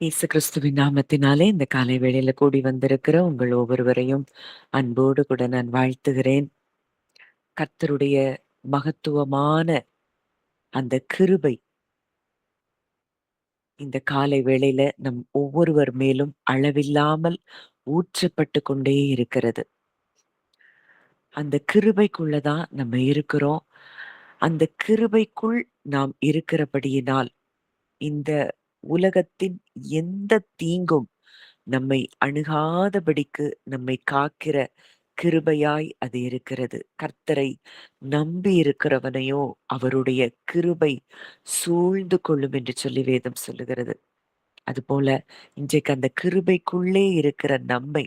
இயேசு கிறிஸ்துவின் நாமத்தினாலே இந்த காலை வேளையில கூடி வந்திருக்கிற உங்கள் ஒவ்வொருவரையும் அன்போடு கூட நான் வாழ்த்துகிறேன். கர்த்தருடைய மகத்துவமான அந்த கிருபை இந்த காலை வேளையில நம் ஒவ்வொருவர் மேலும் அளவில்லாமல் ஊற்றப்பட்டு கொண்டே இருக்கிறது. அந்த கிருபைக்குள்ளதான் நம்ம இருக்கிறோம். அந்த கிருபைக்குள் நாம் இருக்கிறபடியினால் இந்த உலகத்தின் எந்த தீங்கும் நம்மை அணுகாதபடிக்கு நம்மை காக்கிற கிருபையாய் அது இருக்கிறது. கர்த்தரை நம்பி இருக்கிறவனையோ அவருடைய கிருபை சூழ்ந்து கொள்ளும் என்று சொல்லி வேதம் சொல்லுகிறது. அதுபோல இன்றைக்கு அந்த கிருபைக்குள்ளே இருக்கிற நம்மை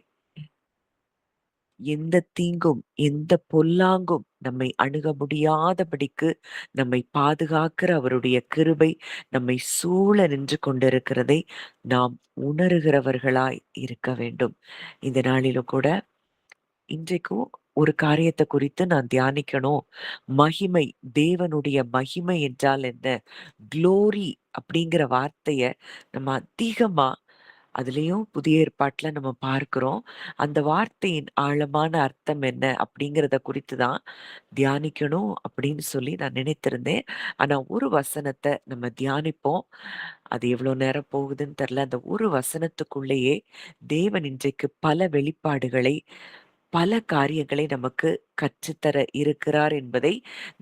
எந்த தீங்கும் எந்த பொல்லாங்கும் நம்மை அணுக முடியாதபடிக்கு நம்மை பாதுகாக்கிற அவருடைய கிருபை நம்மை சூழ நின்று கொண்டிருக்கிறதை நாம் உணர்கிறவர்களாய் இருக்க வேண்டும். இந்த நாளிலும் கூட இன்றைக்கும் ஒரு காரியத்தை குறித்து நான் தியானிக்கணும். மகிமை, தேவனுடைய மகிமை என்றால் என்ன? குளோரி அப்படிங்கிற வார்த்தைய நம்ம அதிகமா அதுலயும் புதிய ஏற்பாட்டுல நம்ம பார்க்கிறோம். அந்த வார்த்தையின் ஆழமான அர்த்தம் என்ன அப்படிங்கிறத குறித்து தான் தியானிக்கணும் அப்படின்னு சொல்லி நான் நினைத்திருந்தேன். ஆனா ஒரு வசனத்தை நம்ம தியானிப்போம். அது எவ்வளவு நேரம் போகுதுன்னு தெரியல. அந்த ஒரு வசனத்துக்குள்ளேயே தேவன் இன்றைக்கு பல வெளிப்பாடுகளை பல காரியங்களை நமக்கு கற்றுத்தர இருக்கிறார் என்பதை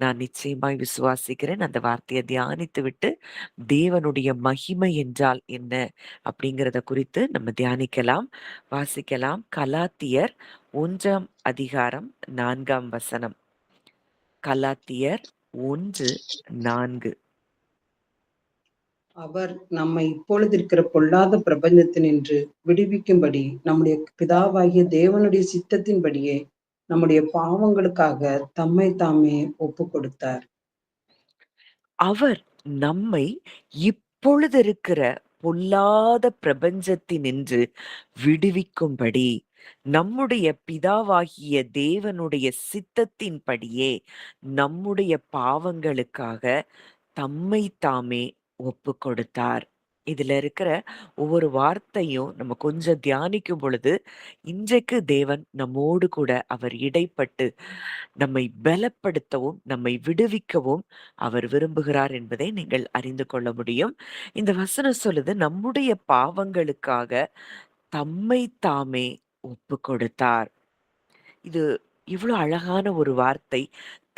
நான் நிச்சயமாய் விசுவாசிக்கிறேன். அந்த வார்த்தையை தியானித்து விட்டு தேவனுடைய மகிமை என்றால் என்ன அப்படிங்கிறத குறித்து நம்ம தியானிக்கலாம், வாசிக்கலாம். கலாத்தியர் 1 4 கலாத்தியர் 1:4. அவர் நம்மை இப்பொழுதிருக்கிற பொல்லாத பிரபஞ்சத்தினின்று விடுவிக்கும்படி நம்முடைய பிதாவாகிய தேவனுடைய சித்தத்தின்படியே நம்முடைய பாவங்களுக்காக தம்மை தாமே ஒப்பு கொடுத்தார். அவர் நம்மை இப்பொழுதிருக்கிற பொல்லாத பிரபஞ்சத்தினின்று விடுவிக்கும்படி நம்முடைய பிதாவாகிய தேவனுடைய சித்தத்தின்படியே நம்முடைய பாவங்களுக்காக தம்மை தாமே ஒப்பு கொடுத்தார். இதுல இருக்கிற ஒவ்வொரு வார்த்தையும் நம்ம கொஞ்சம் தியானிக்கும் பொழுது இன்றைக்கு தேவன் நம்மோடு கூட அவர் இடைப்பட்டு நம்மை பலப்படுத்தவும் நம்மை விடுவிக்கவும் அவர் விரும்புகிறார் என்பதை நீங்கள் அறிந்து கொள்ள முடியும். இந்த வசனம் சொல்லுது நம்முடைய பாவங்களுக்காக தம்மை தாமே ஒப்பு கொடுத்தார். இது இவ்வளவு அழகான ஒரு வார்த்தை.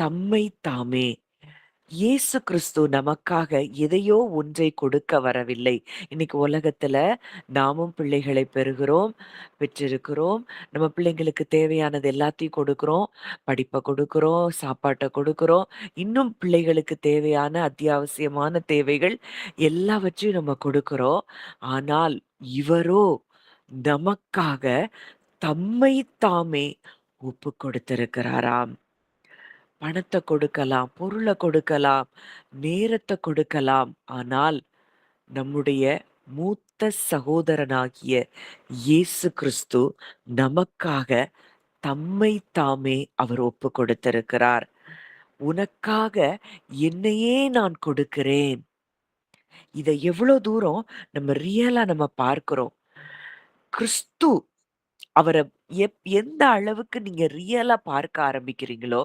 தம்மை தாமே. இயேசு கிறிஸ்து நமக்காக எதையோ ஒன்றை கொடுக்க வரவில்லை. இன்னைக்கு உலகத்துல நாமும் பிள்ளைகளை பெற்றிருக்கிறோம். நம்ம பிள்ளைங்களுக்கு தேவையானது எல்லாத்தையும் கொடுக்கிறோம். படிப்பை கொடுக்கிறோம், சாப்பாட்டை கொடுக்கிறோம். இன்னும் பிள்ளைகளுக்கு தேவையான அத்தியாவசியமான தேவைகள் எல்லாவற்றையும் நம்ம கொடுக்கிறோம். ஆனால் இவரோ நமக்காக தம்மை தாமே ஒப்பு கொடுத்திருக்கிறாராம். பணத்தை கொடுக்கலாம், பொருளை கொடுக்கலாம், நேரத்தை கொடுக்கலாம். ஆனால் நம்முடைய மூத்த சகோதரனாகிய இயேசு கிறிஸ்து நமக்காக தம்மை தாமே அவர் ஒப்பு கொடுத்திருக்கிறார். உனக்காக என்னையே நான் கொடுக்கிறேன். இதை எவ்வளவு தூரம் நம்ம ரியலா நம்ம பார்க்கிறோம். கிறிஸ்து அவர எந்த அளவுக்கு நீங்க ரியலா பார்க்க ஆரம்பிக்கிறீங்களோ,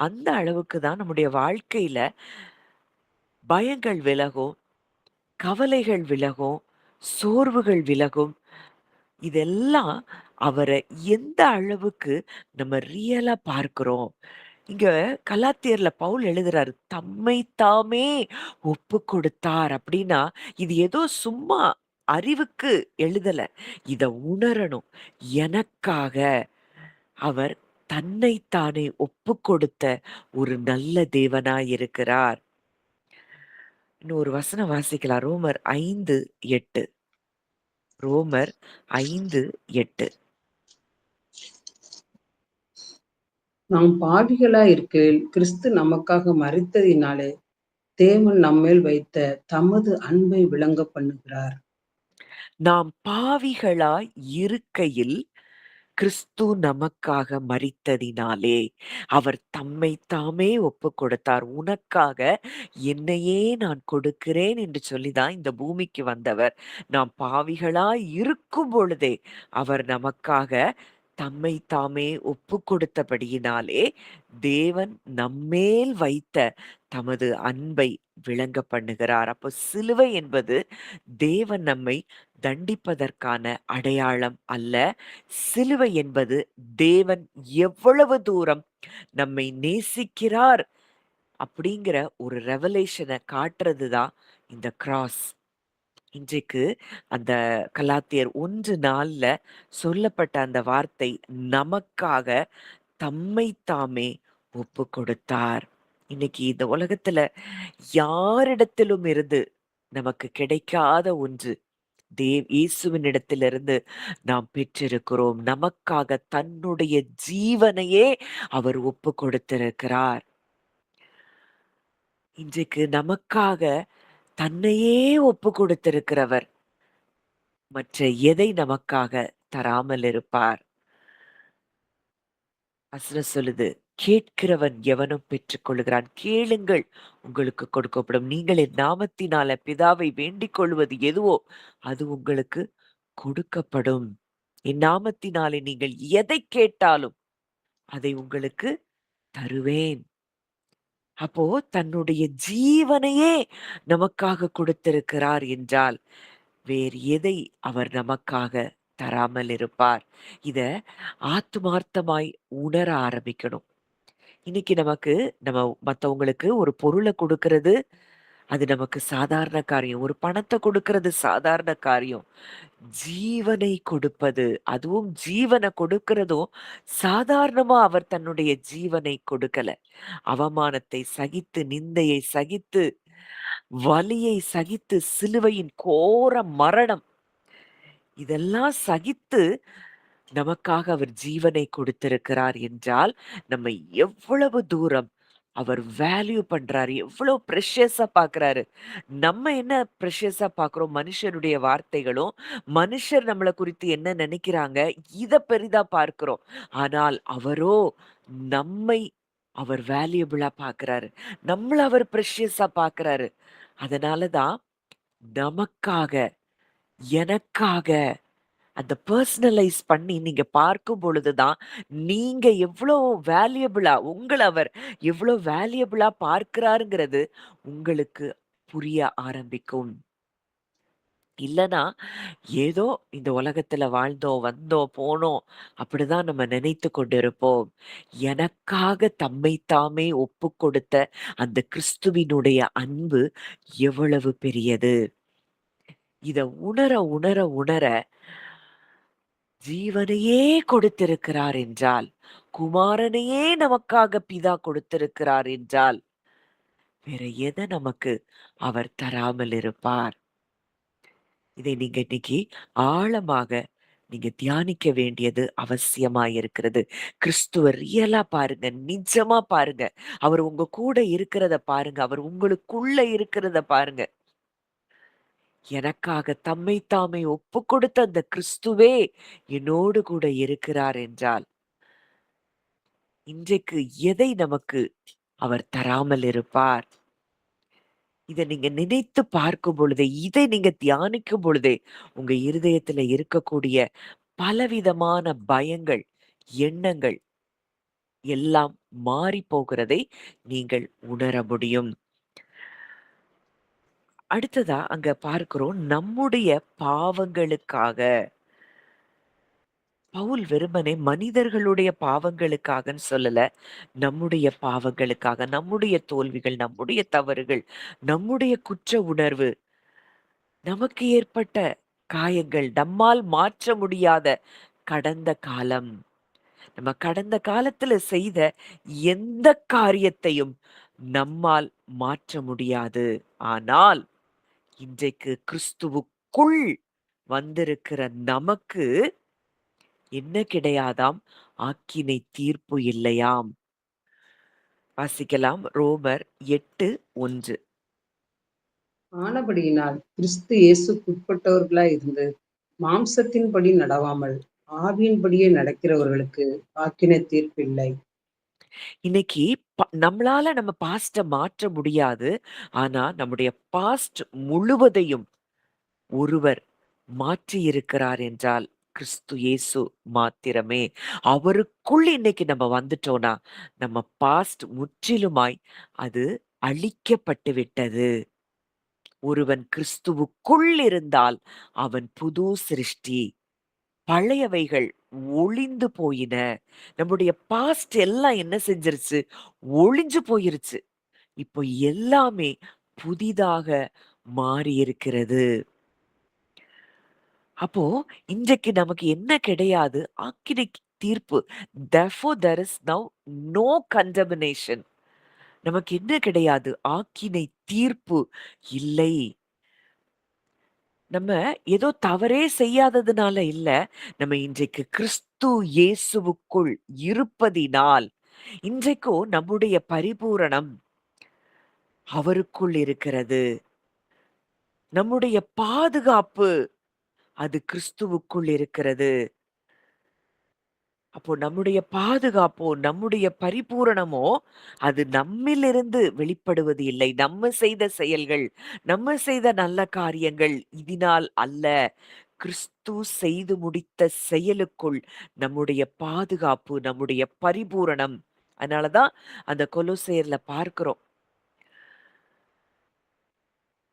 அந்த அளவுக்கு தான் நம்முடைய வாழ்க்கையில பயங்கள் விலகும், கவலைகள் விலகும், சோர்வுகள் விலகும். இதெல்லாம் அவர எந்த அளவுக்கு நம்ம ரியலா பார்க்கிறோம். இங்க கலாத்தியர்ல பவுல் எழுதுறாரு, தம்மை தாமே ஒப்பு கொடுத்தார் அப்படின்னா, இது ஏதோ சும்மா அறிவுக்கு எழுதல. இத உணரணும். எனக்காக அவர் தன்னைத்தானே ஒப்புக்கொடுத்த ஒரு நல்ல தேவனாய் இருக்கிறார். இன்னொரு வசனம் வாசிக்கலாம். ரோமர் 5:8. ரோமர் 5:8. நாம் பாவிகளாய் இருக்கையில் கிறிஸ்து நமக்காக மரித்ததினாலே தேவன் நம்மேல் வைத்த தமது அன்பை விளங்க பண்ணுகிறார். நாம் பாவிகளாய் இருக்கையில் கிறிஸ்து நமக்காக மரித்ததினாலே அவர் தம்மை தாமே ஒப்புக் கொடுத்தார். உனக்காக என்னையே நான் கொடுக்கிறேன் என்று சொல்லிதான் இந்த பூமிக்கு வந்தவர். நாம் பாவிகளாய் இருக்கும் பொழுதே அவர் நமக்காக தம்மை தாமே ஒப்புக் கொடுத்தபடியினாலே தேவன் நம்மேல் வைத்த தமது அன்பை விளங்க பண்ணுகிறார். அப்போ சிலுவை என்பது தேவன் நம்மை தண்டிப்பதற்கான அடையாளம் அல்ல. சிலுவை என்பது தேவன் எவ்வளவு தூரம் நம்மை நேசிக்கிறார் அப்படிங்கிற ஒரு ரெவலேஷனை காட்டுறதுதான் இந்த கிராஸ். இன்றைக்கு அந்த கலாத்தியர் 1:4 சொல்லப்பட்ட அந்த வார்த்தை நமக்காக தம்மை தாமே ஒப்பு கொடுத்தார். இன்னைக்கு இந்த உலகத்துல யாரிடத்திலும் இருந்து நமக்கு கிடைக்காத ஒன்று இயேசுவினிடத்திலிருந்து நாம் பெற்றிருக்கிறோம். நமக்காக தன்னுடைய ஜீவனையே அவர் ஒப்பு கொடுத்திருக்கிறார். இன்றைக்கு நமக்காக தன்னையே ஒப்பு கொடுத்திருக்கிறவர் மற்ற எதை நமக்காக தராமல் இருப்பார்? வசனம் சொல்லுது, கேட்கிறவன் எவனும் பெற்றுக் கொள்ளுகிறான். கேளுங்கள், உங்களுக்கு கொடுக்கப்படும். நீங்கள் என் நாமத்தினால பிதாவை வேண்டிக் கொள்வது எதுவோ அது உங்களுக்கு கொடுக்கப்படும். என் நாமத்தினாலே நீங்கள் எதை கேட்டாலும் அதை உங்களுக்கு தருவேன். அப்போ தன்னுடைய ஜீவனையே நமக்காக கொடுத்திருக்கிறார் என்றால் வேறு எதை அவர் நமக்காக தராமல் இருப்பார்? இத ஆத்துமார்த்தமாய் உணர ஆரம்பிக்கணும். இன்னைக்கு நம்ம மத்தவங்களுக்கு ஒரு பொருளை கொடுக்கிறது அது நமக்கு சாதாரண காரியம். ஒரு பணத்தை கொடுக்கிறது சாதாரண காரியம். ஜீவனை கொடுப்பது, அதுவும் ஜீவனை கொடுக்கிறதும் சாதாரணமா அவர் தன்னுடைய ஜீவனை கொடுக்கல. அவமானத்தை சகித்து, நிந்தையை சகித்து, வலியை சகித்து, சிலுவையின் கோர மரணம் இதெல்லாம் சகித்து நமக்காக அவர் ஜீவனை கொடுத்திருக்கிறார் என்றால், நம்ம எவ்வளவு தூரம் அவர் வேல்யூ பண்றாரு, எவ்வளவு ப்ரெஷியஸா பார்க்கிறாரு. நம்ம என்ன ப்ரெஷியஸா பார்க்கிறோம்? மனுஷருடைய வார்த்தைகளும், மனுஷர் நம்மள குறித்து என்ன நினைக்கிறாங்க, இத பெரிதா பார்க்கிறோம். ஆனால் அவரோ நம்மை அவர் வேல்யூபிளா பார்க்கிறாரு. நம்மள அவர் ப்ரெஷியஸா பார்க்கிறாரு. அதனால தான் நமக்காக, எனக்காக அந்த பர்சனலைஸ் பண்ணி நீங்க பார்க்கும் பொழுதுதான், நீங்க எவ்ளோ வேல்யூபிளா உங்கள அவர் எவ்ளோ வேல்யூபிளா பார்க்கிறாருங்கிறது உங்களுக்கு புரிய ஆரம்பிக்கும். இல்லன்னா, ஏதோ இந்த உலகத்துல வாழ்ந்தோம், வந்தோம், போனோம் அப்படிதான் நம்ம நினைத்து கொண்டிருப்போம். எனக்காக தம்மை தாமே ஒப்புக் கொடுத்த அந்த கிறிஸ்துவினுடைய அன்பு எவ்வளவு பெரியது. இத உணர, உணர, உணர ஜீவனையே கொடுத்திருக்கிறார் என்றால், குமாரனையே நமக்காக பிதா கொடுத்திருக்கிறார் என்றால், வேற எத நமக்கு அவர் தராமல் இருப்பார்? இதை நீங்க இன்னைக்கு ஆழமாக நீங்க தியானிக்க வேண்டியது அவசியமாயிருக்கிறது. கிறிஸ்துவ ரியலா பாருங்க, நிஜமா பாருங்க. அவர் உங்க கூட இருக்கிறத பாருங்க. அவர் உங்களுக்குள்ள இருக்கிறத பாருங்க. எனக்காக தம்மை தாமே ஒப்புக் கொடுத்த அந்த கிறிஸ்துவே என்னோடு கூட இருக்கிறார் என்றால், இன்றைக்கு எதை நமக்கு அவர் தராமல் இருப்பார்? இத நீங்க நினைத்து பார்க்கும் பொழுதே, இதை நீங்க தியானிக்கும் பொழுதே, உங்க இருதயத்துல இருக்கக்கூடிய பலவிதமான பயங்கள், எண்ணங்கள் எல்லாம் மாறிப் போகிறதை நீங்கள் உணர முடியும். அடுத்ததா அங்க பார்க்கிறோம், நம்முடைய பாவங்களுக்காக பவுல் வெறுமனே மனிதர்களுடைய பாவங்களுக்காகன்னு சொல்லல. நம்முடைய பாவங்களுக்காக, நம்முடைய தோல்விகள், நம்முடைய தவறுகள், நம்முடைய குற்ற உணர்வு, நமக்கு ஏற்பட்ட காயங்கள், நம்மால் மாற்ற முடியாத கடந்த காலம். நம்ம கடந்த காலத்துல செய்த எந்த காரியத்தையும் நம்மால் மாற்ற முடியாது. ஆனால் இன்றைக்கு கிறிஸ்துவுக்குள் வந்திருக்கிற நமக்கு என்ன கிடையாதாம்? ஆக்கினை தீர்ப்பு இல்லையாம். வாசிக்கலாம். ரோமர் 8:1. ஆனபடியினால் கிறிஸ்து இயேசுக்குட்பட்டவர்களாய் இருந்து மாம்சத்தின்படி நடவாமல் ஆவியின்படியே நடக்கிறவர்களுக்கு ஆக்கினை தீர்ப்பில்லை. இன்னைக்கு நம்மளால நம்ம பாஸ்ட்ட மாற்ற முடியாது. ஆனா, நம்முடைய பாஸ்ட் முழுவதையும் ஒருவர் மாற்றியிருக்கிறார் என்றால், கிறிஸ்து இயேசு மாத்திரமே. அவருக்குள் இன்னைக்கு நம்ம வந்துட்டோம்னா, நம்ம பாஸ்ட் முற்றிலுமாய் அது அழிக்கப்பட்டு விட்டது. ஒருவன் கிறிஸ்துவுக்குள் இருந்தால், அவன் புது சிருஷ்டி. பழையவைகள் ஒழிந்து போயின. நம்முடைய பாஸ்ட் எல்லாம் என்ன செஞ்சிருச்சு? ஒழிஞ்சு போயிருச்சு. இப்போ எல்லாமே புதிதாக மாறியிருக்கிறது. அப்போ இன்றைக்கு நமக்கு என்ன கிடையாது? ஆக்கினை தீர்ப்பு. therefore there is now no condemnation. நமக்கு என்ன கிடையாது? ஆக்கினை தீர்ப்பு இல்லை. நம்ம ஏதோ தவறே செய்யாததுனால இல்ல. நம்ம இன்றைக்கு கிறிஸ்து இயேசுவுக்குள் இருப்பதினால், இன்றைக்கும் நம்முடைய பரிபூரணம் அவருக்குள் இருக்கிறது. நம்முடைய பாதுகாப்பு அது கிறிஸ்துவுக்குள் இருக்கிறது. அப்போ நம்முடைய பாதுகாப்போ, நம்முடைய பரிபூரணமோ, அது நம்மிலிருந்து வெளிப்படுவது இல்லை. நம்ம செய்த செயல்கள், நம்ம செய்த நல்ல காரியங்கள் இதனால் அல்ல. கிறிஸ்து செய்து முடித்த செயலுக்குள் நம்முடைய பாதுகாப்பு, நம்முடைய பரிபூரணம். அதனால தான் அந்த கொலோசையர்ல பார்க்கிறோம்.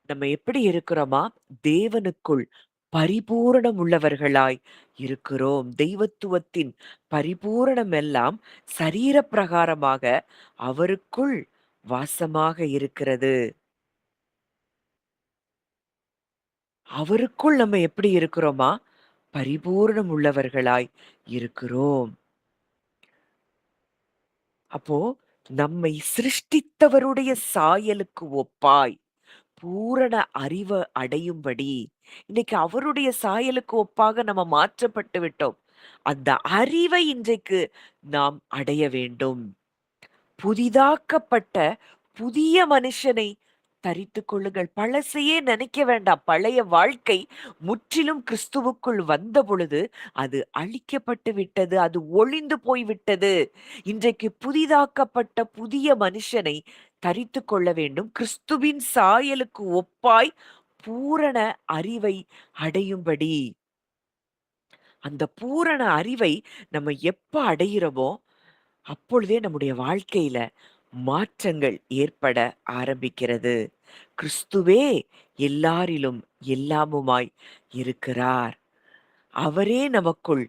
நம்ம எப்படி இருக்கிறோமா? தேவனுக்குள் பரிபூரணம் உள்ளவர்களாய் இருக்கிறோம். தெய்வத்துவத்தின் பரிபூரணம் எல்லாம் சரீர பிரகாரமாக அவருக்குள் வாசமாக இருக்கிறது. அவருக்குள் நம்ம எப்படி இருக்கிறோமா? பரிபூரணம் உள்ளவர்களாய் இருக்கிறோம். அப்போ நம்மை சிருஷ்டித்தவருடைய சாயலுக்கு ஒப்பாய் பூரண அறிவு அடையும்படி இன்னைக்கு அவருடைய சாயலுக்கு ஒப்பாக நம்ம மாற்றப்பட்டு விட்டோம். அந்த அறிவை இன்றைக்கு நாம் அடைய வேண்டும். புதிதாக்கப்பட்ட புதிய மனுஷனை தரித்துக் கொள்ளுங்கள். பழசையே நினைக்க வேண்டாம். பழைய வாழ்க்கை முற்றிலும் கிறிஸ்துவுக்குள் வந்த பொழுது அது அழிக்கப்பட்டு விட்டது. அது ஒழிந்து போய்விட்டது. இன்றைக்கு புதிதாக்கப்பட்ட புதிய மனுஷனை தரித்துக் கொள்ள வேண்டும். கிறிஸ்துவின் சாயலுக்கு ஒப்பாய் பூரண அறிவை அடையும்படி. அந்த பூரண அறிவை நம்ம எப்ப அடையிறோமோ, அப்பொழுதே நம்முடைய வாழ்க்கையில மாற்றங்கள் ஏற்பட ஆரம்பிக்கிறது. கிறிஸ்துவே எல்லாரிலும் எல்லாமுமாய் இருக்கிறார். அவரே நமக்குள்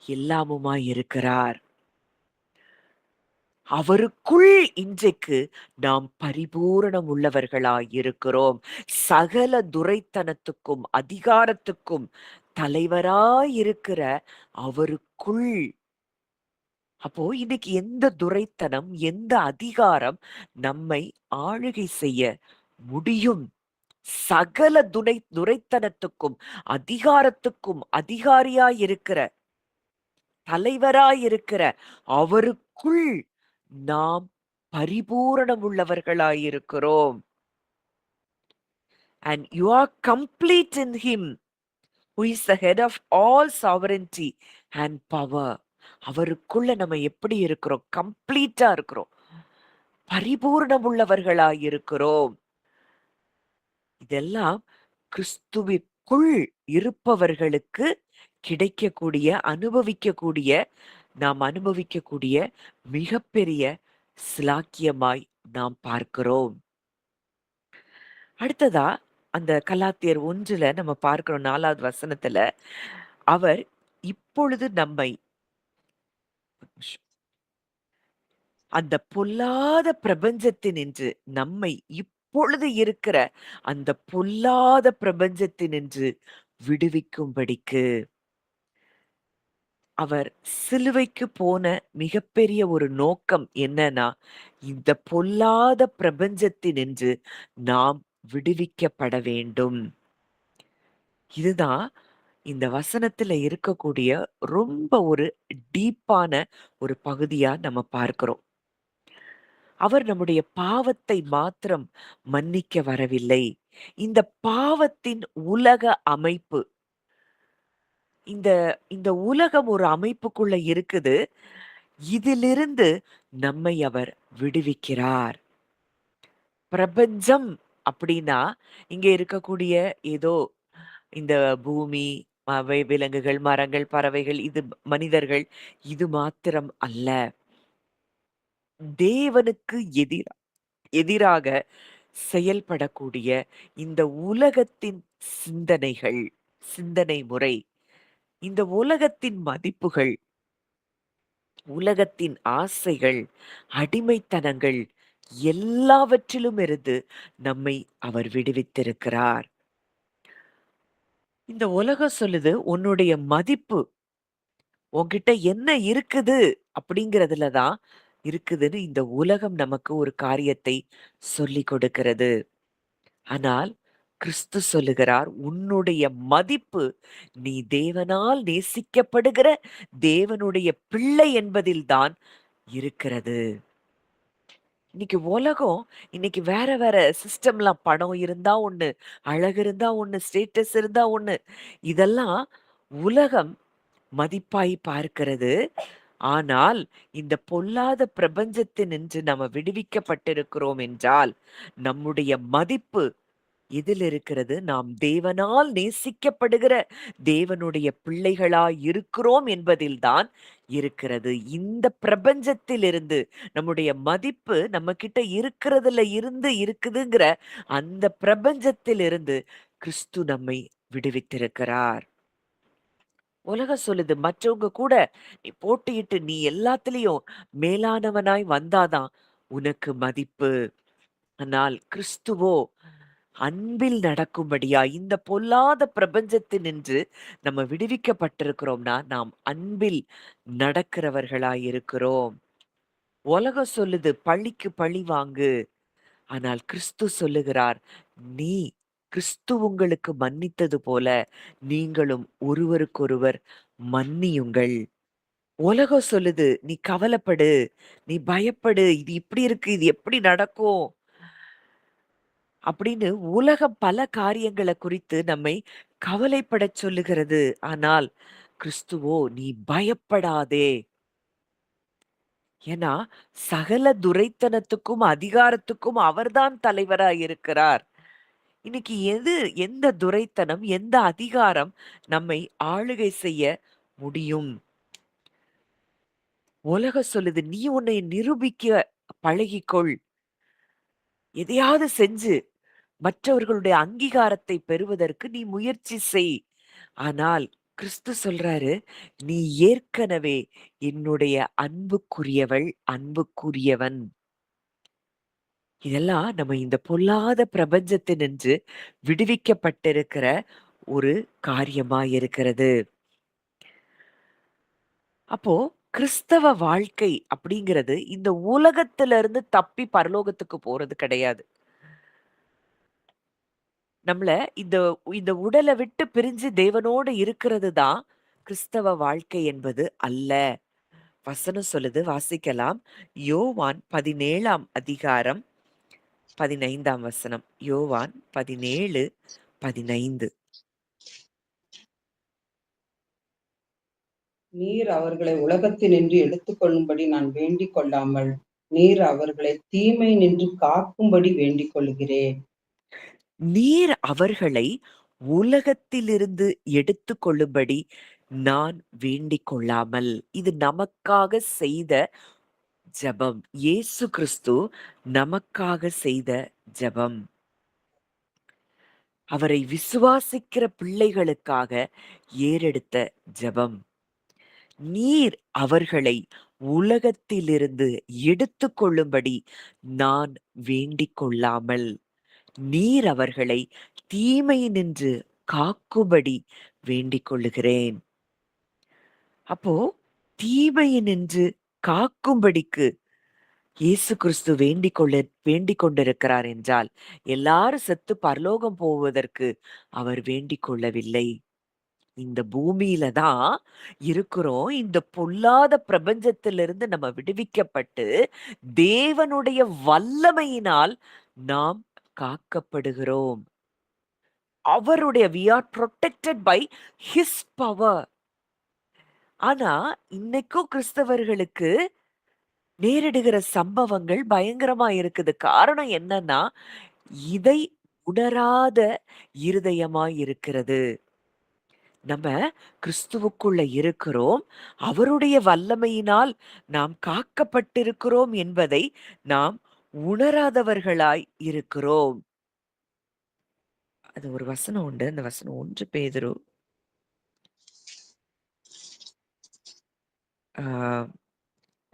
எல்லாமுமாய் இருக்கிறார். அவருக்குள் இன்றைக்கு நாம் பரிபூரணம் உள்ளவர்களாய் இருக்கிறோம். சகல துரைத்தனத்துக்கும், அதிகாரத்துக்கும் தலைவராய் இருக்கிற அவருக்குள். அப்போ இன்னைக்கு எந்த துரைத்தனம், எந்த அதிகாரம் நம்மை ஆளுகை செய்ய முடியும்? சகல துரைத்தனத்துக்கும், அதிகாரத்துக்கும் அதிகாரியாய் இருக்கிற, தலைவராய் இருக்கிற அவருக்குள் நாம் பரிபூரணம் உள்ளவர்களாய் இருக்கிறோம். And you are complete in him who is the head of all sovereignty and power. அவருக்குள்ள நம்ம எப்படி இருக்கிறோம்? கம்ப்ளீட்டா இருக்கிறோம். பரிபூரணம் உள்ளவர்களாய் இருக்கிறோம். இதெல்லாம் கிறிஸ்துவிற்குள் இருப்பவர்களுக்கு கிடைக்கக்கூடிய, நாம் அனுபவிக்கக்கூடிய மிகப்பெரிய சிலாக்கியமாய் நாம் பார்க்கிறோம். அடுத்ததா அந்த கலாத்தியர் 1ல நம்ம பார்க்கிறோம் 4வது வசனத்துல, அவர் இப்பொழுது நம்மை அந்த பொல்லாத பிரபஞ்சத்தினின்று நம்மை இப்பொழுது இருக்கிற அந்த பொல்லாத பிரபஞ்சத்தினின்று விடுவிக்கும்படிக்கு அவர் சிலுவைக்கு போன மிகப்பெரிய ஒரு நோக்கம் என்னன்னா, இந்த பொல்லாத பிரபஞ்சத்தினின்று நாம் விடுவிக்கப்பட வேண்டும். இதுதான் இந்த வசனத்துல இருக்கக்கூடிய ரொம்ப ஒரு டீப்பான ஒரு பகுதியா நம்ம பார்க்கிறோம். அவர் நம்முடைய பாவத்தை மாத்திரம் மன்னிக்க வரவில்லை. இந்த பாவத்தின் உலக அமைப்பு இந்த இந்த உலகம் ஒரு அமைப்புக்குள்ள இருக்குது. இதிலிருந்து நம்மை அவர் விடுவிக்கிறார். பிரபஞ்சம் அப்படின்னா, இங்க இருக்கக்கூடிய ஏதோ இந்த பூமி, விலங்குகள், மரங்கள், பறவைகள், இது மனிதர்கள், இது மாத்திரம் அல்ல. தேவனுக்கு எதிராக செயல்படக்கூடிய இந்த உலகத்தின் சிந்தனைகள், சிந்தனை முறை, இந்த உலகத்தின் மதிப்புகள், உலகத்தின் ஆசைகள், அடிமைத்தனங்கள் எல்லாவற்றிலும் இருந்து நம்மை அவர் விடுவித்திருக்கிறார். இந்த உலகம் சொல்லுது, உன்னுடைய மதிப்பு உன்கிட்ட என்ன இருக்குது அப்படிங்கிறதுல தான் இருக்குதுன்னு இந்த உலகம் நமக்கு ஒரு காரியத்தை சொல்லிக் கொடுக்கிறது. ஆனால் கிறிஸ்து சொல்லுகிறார், உன்னுடைய மதிப்பு நீ தேவனால் நேசிக்கப்படுகிற தேவனுடைய பிள்ளை என்பதில் தான் இருக்கிறது. இன்னைக்கு உலகம் இன்னைக்கு வேற வேற சிஸ்டம்லாம், பணம் இருந்தா ஒண்ணு, அழகு இருந்தா ஒண்ணு, ஸ்டேட்டஸ் இருந்தா ஒண்ணு, இதெல்லாம் உலகம் மதிப்பாய் பார்க்கிறது. ஆனால் இந்த பொல்லாத பிரபஞ்சத்தினின்று நம்ம விடுவிக்கப்பட்டிருக்கிறோம் என்றால், நம்முடைய மதிப்பு எதில் இருக்கிறது? நாம் தேவனால் நேசிக்கப்படுகிற தேவனுடைய பிள்ளைகளாய் இருக்கிறோம் என்பதில்தான் இருக்கிறது. இந்த பிரபஞ்சத்திலிருந்து நம்முடைய மதிப்பு நம்மகிட்ட இருக்கிறதுல இருந்து இருக்குதுங்கிற அந்த பிரபஞ்சத்திலிருந்து கிறிஸ்து நம்மை விடுவித்திருக்கிறார். உலகம் சொல்லுது, மற்றவங்க கூட நீ போட்டியிட்டு நீ எல்லாத்துலயும் மேலானவனாய் வந்தாதான் உனக்கு மதிப்பு. ஆனால் கிறிஸ்துவோ அன்பில் நடக்கும்படியா இந்த பொல்லாத பிரபஞ்சத்தினின்று நம்ம விடுவிக்கப்பட்டிருக்கிறோம்னா, நாம் அன்பில் நடக்கிறவர்களாய் இருக்கிறோம். உலகம் சொல்லுது பழிக்கு பழி வாங்கு. ஆனால் கிறிஸ்து சொல்லுகிறார், நீ கிறிஸ்து உங்களுக்கு மன்னித்தது போல நீங்களும் ஒருவருக்கொருவர் மன்னியுங்கள். உலகம் சொல்லுது, நீ கவலைப்படு, நீ பயப்படு, இது இப்படி இருக்கு, இது எப்படி நடக்கும் அப்படின்னு உலகம் பல காரியங்கள குறித்து நம்மை கவலைப்படச் சொல்லுகிறது. ஆனால் கிறிஸ்துவோ, நீ பயப்படாதே. ஏன்னா, சகல துரைத்தனத்துக்கும், அதிகாரத்துக்கும் அவர்தான் தலைவராய் இருக்கிறார். இன்னைக்கு எந்த துரைத்தனம், எந்த அதிகாரம் நம்மை ஆளுகை செய்ய முடியும்? உலகம் சொல்லுது, நீ உன்னை நிரூபிக்க பழகிக்கொள். எதையாவது செஞ்சு மற்றவர்களுடைய அங்கீகாரத்தை பெறுவதற்கு நீ முயற்சி செய். ஆனால் கிறிஸ்து சொல்றாரு, நீ ஏற்கனவே என்னுடைய அன்புக்குரியவள், அன்புக்குரியவன். இதெல்லாம் நம்ம இந்த பொல்லாத பிரபஞ்சத்தினின்று விடுவிக்கப்பட்டிருக்கிற ஒரு காரியமா இருக்கிறது. அப்போ கிறிஸ்தவ வாழ்க்கை அப்படிங்கிறது இந்த உலகத்திலிருந்து தப்பி பரலோகத்துக்கு போறது கிடையாது. நம்மள இந்த இந்த உடல விட்டு பிரிஞ்சு தேவனோடு இருக்கிறது தான் கிறிஸ்தவ வாழ்க்கை என்பது அல்ல. வசனம் சொல்லுது, வாசிக்கலாம். யோவான் 17ஆம் அதிகாரம் 15ஆம் வசனம். யோவான் 17:15. நீர் அவர்களை உலகத்தினின்று எடுத்துக்கொள்ளும்படி நான் வேண்டிக் கொள்ளாமல், நீர் அவர்களை தீமை நின்று காக்கும்படி வேண்டிக் கொள்கிறேன். நீர் அவர்களை உலகத்திலிருந்து எடுத்துக் கொள்ளும்படி நான் வேண்டிக் கொள்ளாமல். இது நமக்காக செய்த ஜெபம். இயேசு கிறிஸ்து நமக்காக செய்த ஜெபம். அவரை விசுவாசிக்கிற பிள்ளைகளுக்காக ஏறெடுத்த ஜெபம். நீர் அவர்களை உலகத்திலிருந்து எடுத்துக் கொள்ளும்படி நான் வேண்டிக் கொள்ளாமல், நீர் அவர்களை தீமையினின்று காக்கும்படி வேண்டிக் கொள்ளுகிறேன். அப்போ தீமையினின்று காக்கும்படிக்கு இயேசு கிறிஸ்து வேண்டிக் கொண்டிருக்கிறார் என்றால், எல்லாரும் செத்து பரலோகம் போவதற்கு அவர் வேண்டிக் கொள்ளவில்லை. இந்த பூமியில தான் இருக்கிறோம். இந்த பொல்லாத பிரபஞ்சத்திலிருந்து நம்ம விடுவிக்கப்பட்டு, தேவனுடைய வல்லமையினால் நாம் காக்கப்படுகிறோம். அவருடைய we are protected by his power. ஆனா, இன்னைக்கும் கிறிஸ்தவர்களுக்கு நேரிடுகிற சம்பவங்கள் பயங்கரமா இருக்குது. காரணம் என்னன்னா, இதை உணராத இருதயமாய் இருக்கிறது. நம்ம கிறிஸ்துவுக்குள்ள இருக்கிறோம். அவருடைய வல்லமையினால் நாம் காக்கப்பட்டிருக்கிறோம் என்பதை நாம் உணராதவர்களாய் இருக்கிறோம். அது ஒரு வசனம் உண்டு. அந்த வசனம் 1 பேதுரு ஆ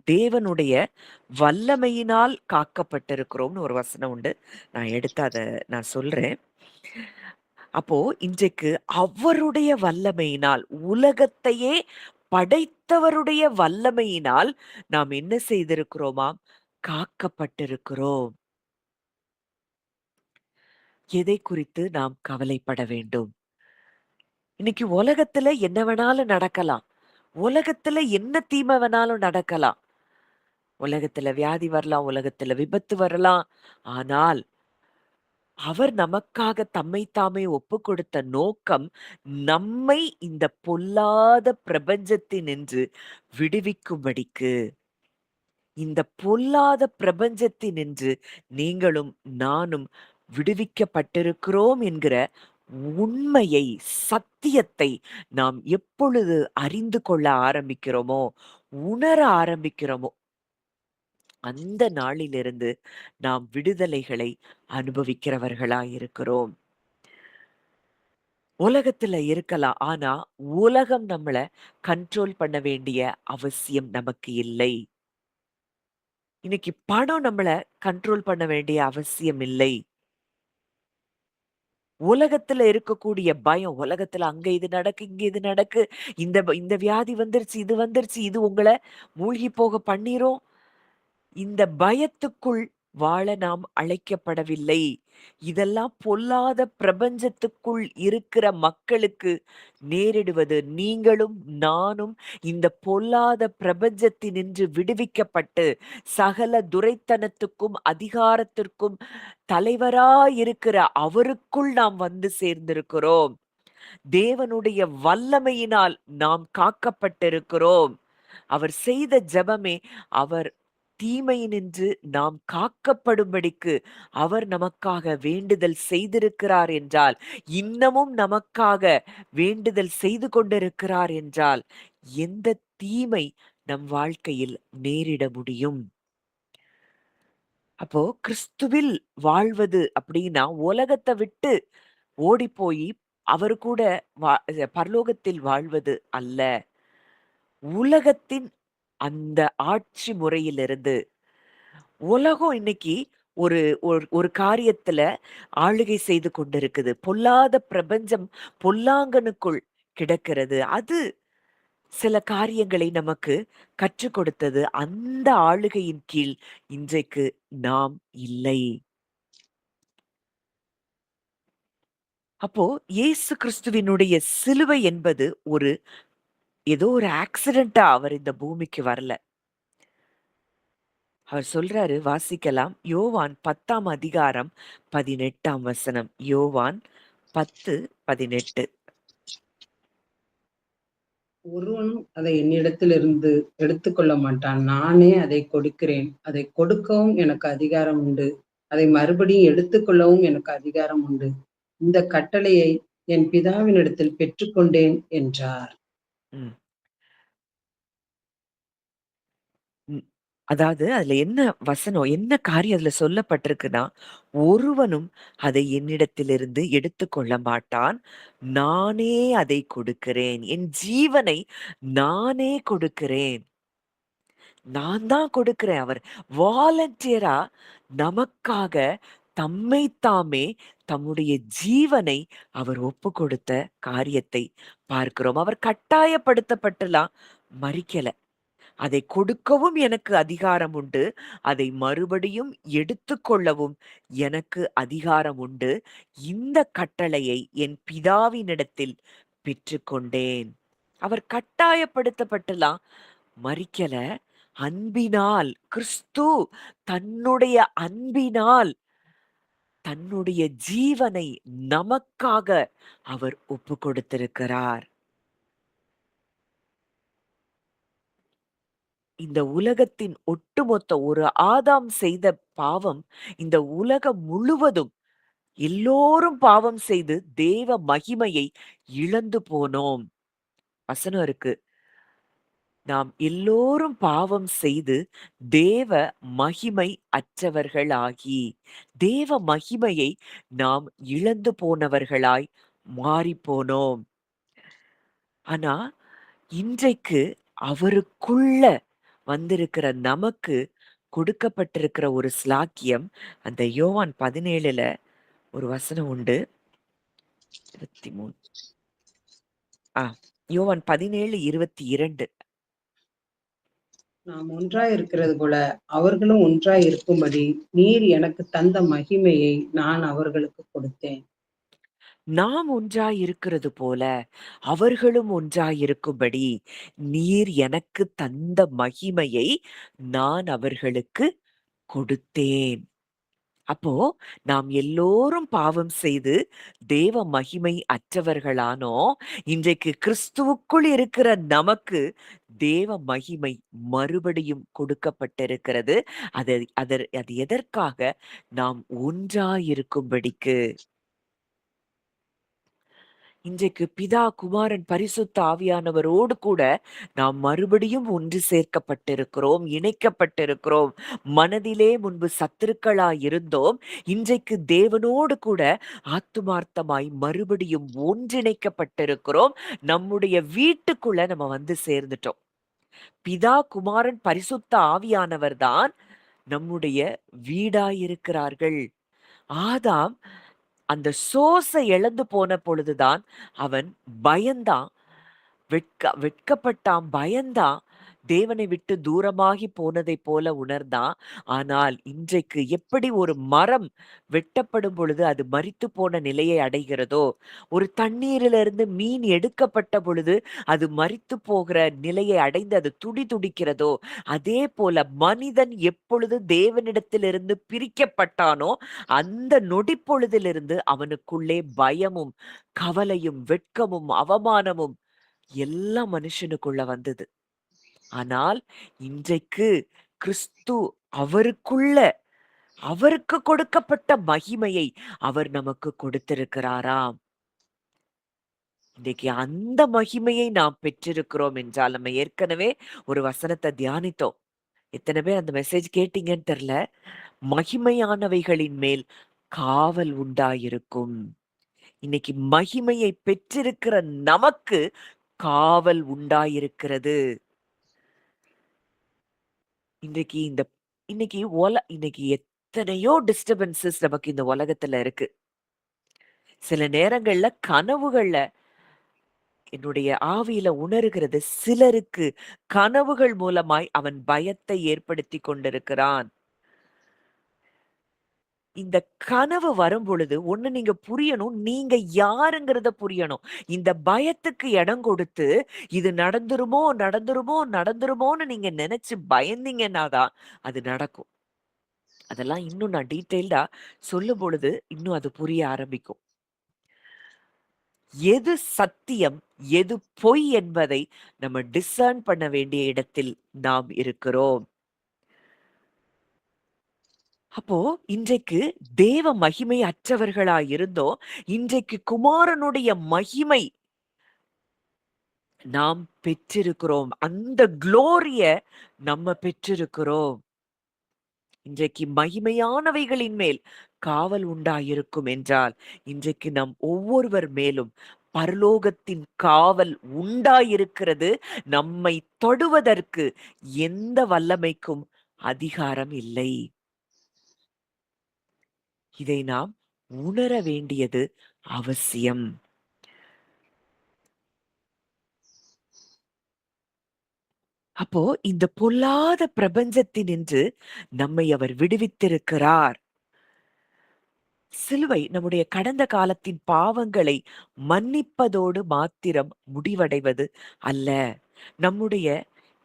தேவனுடைய வல்லமையினால் காக்கப்பட்டிருக்கிறோம்னு ஒரு வசனம் உண்டு. நான் எடுத்து நான் சொல்றேன். அப்போ இன்றைக்கு அவருடைய வல்லமையினால், உலகத்தையே படைத்தவருடைய வல்லமையினால் நாம் என்ன செய்திருக்கிறோமாம்? காக்கப்பட்டிருக்கிறோம். எதை குறித்து நாம் கவலைப்பட வேண்டும்? இன்னைக்கு உலகத்துல என்ன வேணாலும் நடக்கலாம். உலகத்துல என்ன தீமை வேணாலும் நடக்கலாம். உலகத்துல வியாதி வரலாம், உலகத்துல விபத்து வரலாம். ஆனால் அவர் நமக்காக தம்மை தாமே ஒப்புக் கொடுத்த நோக்கம், நம்மை இந்த பொல்லாத பிரபஞ்சத்தினின்று விடுவிக்கும்படிக்கு. இந்த பொல்லாத பிரபஞ்சத்தினின்று நீங்களும் நானும் விடுவிக்கப்பட்டிருக்கிறோம் என்கிற உண்மையை, சத்தியத்தை நாம் எப்பொழுது அறிந்து கொள்ள ஆரம்பிக்கிறோமோ, உணர ஆரம்பிக்கிறோமோ, அந்த நாளிலிருந்து நாம் விடுதலைகளை அனுபவிக்கிறவர்களாயிருக்கிறோம். உலகத்துல இருக்கலாம். ஆனா, உலகம் நம்மள கண்ட்ரோல் பண்ண வேண்டிய அவசியம் நமக்கு இல்லை. இன்னைக்கு பணம் நம்மள கண்ட்ரோல் பண்ண வேண்டிய அவசியம் இல்லை. உலகத்துல இருக்கக்கூடிய பயம், உலகத்துல அங்க இது நடக்கு, இங்க இது நடக்கு, இந்த வியாதி வந்துருச்சு, இது வந்துருச்சு, இது உங்கள மூழ்கி போக பண்ணிரும். இந்த பயத்துக்குள் வாழ நாம் அழைக்கப்படவில்லை. இதெல்லாம் பொல்லாத பிரபஞ்சத்துக்குள் இருக்கிற மக்களுக்கு நேரிடுவது. நீங்களும் நானும் இந்த பொல்லாத பிரபஞ்சத்தினின்று விடுவிக்கப்பட்டு, சகல துரைத்தனத்துக்கும், அதிகாரத்திற்கும் தலைவராயிருக்கிற அவருக்குள் நாம் வந்து சேர்ந்திருக்கிறோம். தேவனுடைய வல்லமையினால் நாம் காக்கப்பட்டிருக்கிறோம். அவர் செய்த ஜெபமே, அவர் தீமையினின்று நாம் காக்கப்படும்படிக்கு அவர் நமக்காக வேண்டுதல் செய்திருக்கிறார் என்றால், இன்னமும் நமக்காக வேண்டுதல் செய்து கொண்டிருக்கிறார் என்றால், எந்த தீமை நம் வாழ்க்கையில் நேரிட முடியும்? அப்போ கிறிஸ்துவில் வாழ்வது அப்படின்னா, உலகத்த விட்டு ஓடிப்போயி அவரு கூட வா பரலோகத்தில் வாழ்வது அல்ல. உலகத்தின் அந்த ஆட்சி முறையிலிருந்து உலகம் இன்னைக்கு ஒரு ஒரு ஒரு காரியத்துல ஆளுகை செய்து கொண்டிருக்குது. பொல்லாத பிரபஞ்சம் பொல்லாங்கனுக்குள் கிடக்கிறது. அது சில காரியங்களை நமக்கு கற்றுக் கொடுத்தது. அந்த ஆளுகையின் கீழ் இன்றைக்கு நாம் இல்லை. அப்போ இயேசு கிறிஸ்துவினுடைய சிலுவை என்பது ஏதோ ஒரு ஆக்சிடென்ட்டா அவர் இந்த பூமிக்கு வரல. அவர் சொல்றாரு, வாசிக்கலாம். யோவான் 10ஆம் அதிகாரம் 18ஆம் வசனம். யோவான் 10:18. ஒருவனும் அதை என்னிடத்திலிருந்து எடுத்துக்கொள்ள மாட்டான். நானே அதை கொடுக்கிறேன். அதை கொடுக்கவும் எனக்கு அதிகாரம் உண்டு. அதை மறுபடியும் எடுத்துக்கொள்ளவும் எனக்கு அதிகாரம் உண்டு. இந்த கட்டளையை என் பிதாவினிடத்தில் பெற்றுக்கொண்டேன் என்றார். ம். ம். அதாவது அதுல என்ன வசனம், என்ன காரியம் அதுல சொல்லப்பட்டிருக்குன்னா, ஒருவனும் அதை என்னிடத்திலிருந்து எடுத்துக்கொள்ள மாட்டான். நானே அதை கொடுக்கிறேன். என் ஜீவனை நானே கொடுக்கிறேன். நான் தான் கொடுக்கிறேன். அவர் வாலண்டியரா நமக்காக தம்மை தாமே தம்முடைய ஜீவனை அவர் ஒப்பு கொடுத்த காரியத்தை பார்க்கிறோம். அவர் கட்டாயப்படுத்தப்பட்டுலாம் மரிக்கல. அதை கொடுக்கவும் எனக்கு அதிகாரம் உண்டு. அதை மறுபடியும் எடுத்துக்கொள்ளவும் எனக்கு அதிகாரம் உண்டு. இந்த கட்டளையை என் பிதாவினிடத்தில் பெற்றுக்கொண்டேன். அவர் கட்டாயப்படுத்தப்பட்டுலாம் மரிக்கல. அன்பினால் கிறிஸ்து தன்னுடைய அன்பினால் தன்னுடைய ஜீவனை நமக்காக அவர் ஒப்பு கொடுத்திருக்கிறார். இந்த உலகத்தின் ஒட்டுமொத்த ஒரு ஆதாம் செய்த பாவம் இந்த உலகம் முழுவதும் எல்லோரும் பாவம் செய்து தேவ மகிமையை இழந்து போனோம். வசனம் இருக்கு. நாம் எல்லோரும் பாவம் செய்து தேவ மகிமை அற்றவர்களாகி, தேவ மகிமையை நாம் இழந்து போனவர்களாய் மாறிப்போனோம். ஆனா, இன்றைக்கு அவருக்குள்ள வந்திருக்கிற நமக்கு கொடுக்கப்பட்டிருக்கிற ஒரு ஸ்லாக்கியம், அந்த யோவான் 17ல ஒரு வசனம் உண்டு. 23 ஆ யோவான் 17:22. நாம் ஒன்றாய் இருக்கிறது போல அவர்களும் ஒன்றாய் இருக்கும்படி நீர் எனக்கு தந்த மகிமையை நான் அவர்களுக்கு கொடுத்தேன். நாம் ஒன்றாய் இருக்கிறது போல அவர்களும் ஒன்றாய் இருக்கும்படி நீர் எனக்கு தந்த மகிமையை நான் அவர்களுக்கு கொடுத்தேன். அப்போ நாம் எல்லோரும் பாவம் செய்து தேவ மகிமை அற்றவர்களானோம். இன்றைக்கு கிறிஸ்துவுக்குள் இருக்கிற நமக்கு தேவ மகிமை மறுபடியும் கொடுக்கப்பட்டிருக்கிறது. அது எதற்காக? நாம் ஒன்றாயிருக்கும்படிக்கு. இன்றைக்கு பிதா, குமாரன், பரிசுத்த ஆவியானவரோடு கூட நாம் மறுபடியும் ஒன்று சேர்க்கப்பட்டிருக்கிறோம், இணைக்கப்பட்டிருக்கிறோம். மனதிலே முன்பு சத்துருக்களாய் இருந்தோம். இன்றைக்கு தேவனோடு கூட ஆத்துமார்த்தமாய் மறுபடியும் ஒன்றிணைக்கப்பட்டிருக்கிறோம். நம்முடைய வீட்டுக்குள்ள நம்ம வந்து சேர்ந்துட்டோம். பிதா, குமாரன், பரிசுத்த ஆவியானவர் தான் நம்முடைய வீடாயிருக்கிறார்கள். ஆதாம் அந்த சோர்ஸை இழந்து போன பொழுதுதான் அவன் பயந்தான், வெட்கப்பட்டான், பயந்தான், தேவனை விட்டு தூரமாகி போனதைப் போல உணர்ந்தான். ஆனால் இன்றைக்கு எப்படி ஒரு மரம் வெட்டப்படும் பொழுது அது மரித்து போன நிலையை அடைகிறதோ, ஒரு தண்ணீரிலிருந்து மீன் எடுக்கப்பட்ட பொழுது அது மரித்து போகிற நிலையை அடைந்து அது துடி துடிக்கிறதோ, அதே போல மனிதன் எப்பொழுது தேவனிடத்திலிருந்து பிரிக்கப்பட்டானோ அந்த நொடிப்பொழுதிலிருந்து அவனுக்குள்ளே பயமும், கவலையும், வெட்கமும், அவமானமும் எல்லாம் மனுஷனுக்குள்ள வந்தது. ஆனால் இன்றைக்கு கிறிஸ்து அவருக்குள்ள அவருக்கு கொடுக்கப்பட்ட மகிமையை அவர் நமக்கு கொடுத்திருக்கிறாராம். இன்றைக்கு அந்த மகிமையை நாம் பெற்றிருக்கிறோம் என்றால், நம்ம ஏற்கனவே ஒரு வசனத்தை தியானித்தோம். எத்தனை பேர் அந்த மெசேஜ் கேட்டீங்கன்னு தெரியல. மகிமையானவைகளின் மேல் காவல் உண்டாயிருக்கும். இன்னைக்கு மகிமையை பெற்றிருக்கிற நமக்கு காவல் உண்டாயிருக்கிறது. இன்றைக்கு இன்னைக்கு எத்தனையோ டிஸ்டர்பன்சஸ் நமக்கு இந்த உலகத்துல இருக்கு. சில நேரங்கள்ல கனவுகள்ல என்னுடைய ஆவியில உணர்கிறது, சிலருக்கு கனவுகள் மூலமாய் அவன் பயத்தை ஏற்படுத்தி கொண்டிருக்கிறான். இந்த கனவு வரும் பொழுது ஒண்ணு நீங்க புரியணும், நீங்க யாருங்கிறத புரியணும். இந்த பயத்துக்கு இடம் கொடுத்து இது நடந்துருமோ நடந்துருமோ நடந்துருமோன்னு நீங்க நினைச்சு பயந்தீங்கன்னா தான் அது நடக்கும். அதெல்லாம் இன்னும் நான் டீட்டெயில்டா சொல்லும் பொழுது இன்னும் அது புரிய ஆரம்பிக்கும். எது சத்தியம், எது பொய் என்பதை நம்ம டிசர்ன் பண்ண வேண்டிய இடத்தில் நாம் இருக்கிறோம். அப்போ இன்றைக்கு தேவ மகிமை அற்றவர்களாய் இருந்தோம். இன்றைக்கு குமாரனுடைய மகிமை நாம் பெற்றிருக்கிறோம். அந்த குளோரிய நம்ம பெற்றிருக்கிறோம். இன்றைக்கு மகிமையானவைகளின் மேல் காவல் உண்டாயிருக்கும் என்றால், இன்றைக்கு நம் ஒவ்வொருவர் மேலும் பரலோகத்தின் காவல் உண்டாயிருக்கிறது. நம்மை தொடுவதற்கு எந்த வல்லமைக்கும் அதிகாரம் இல்லை. இதை நாம் உணர வேண்டியது அவசியம். அப்போ இந்த பொல்லாத பிரபஞ்சத்தினின்று நம்மை அவர் விடுவித்திருக்கிறார். சிலுவை நம்முடைய கடந்த காலத்தின் பாவங்களை மன்னிப்பதோடு மாத்திரம் முடிவடைவது அல்ல. நம்முடைய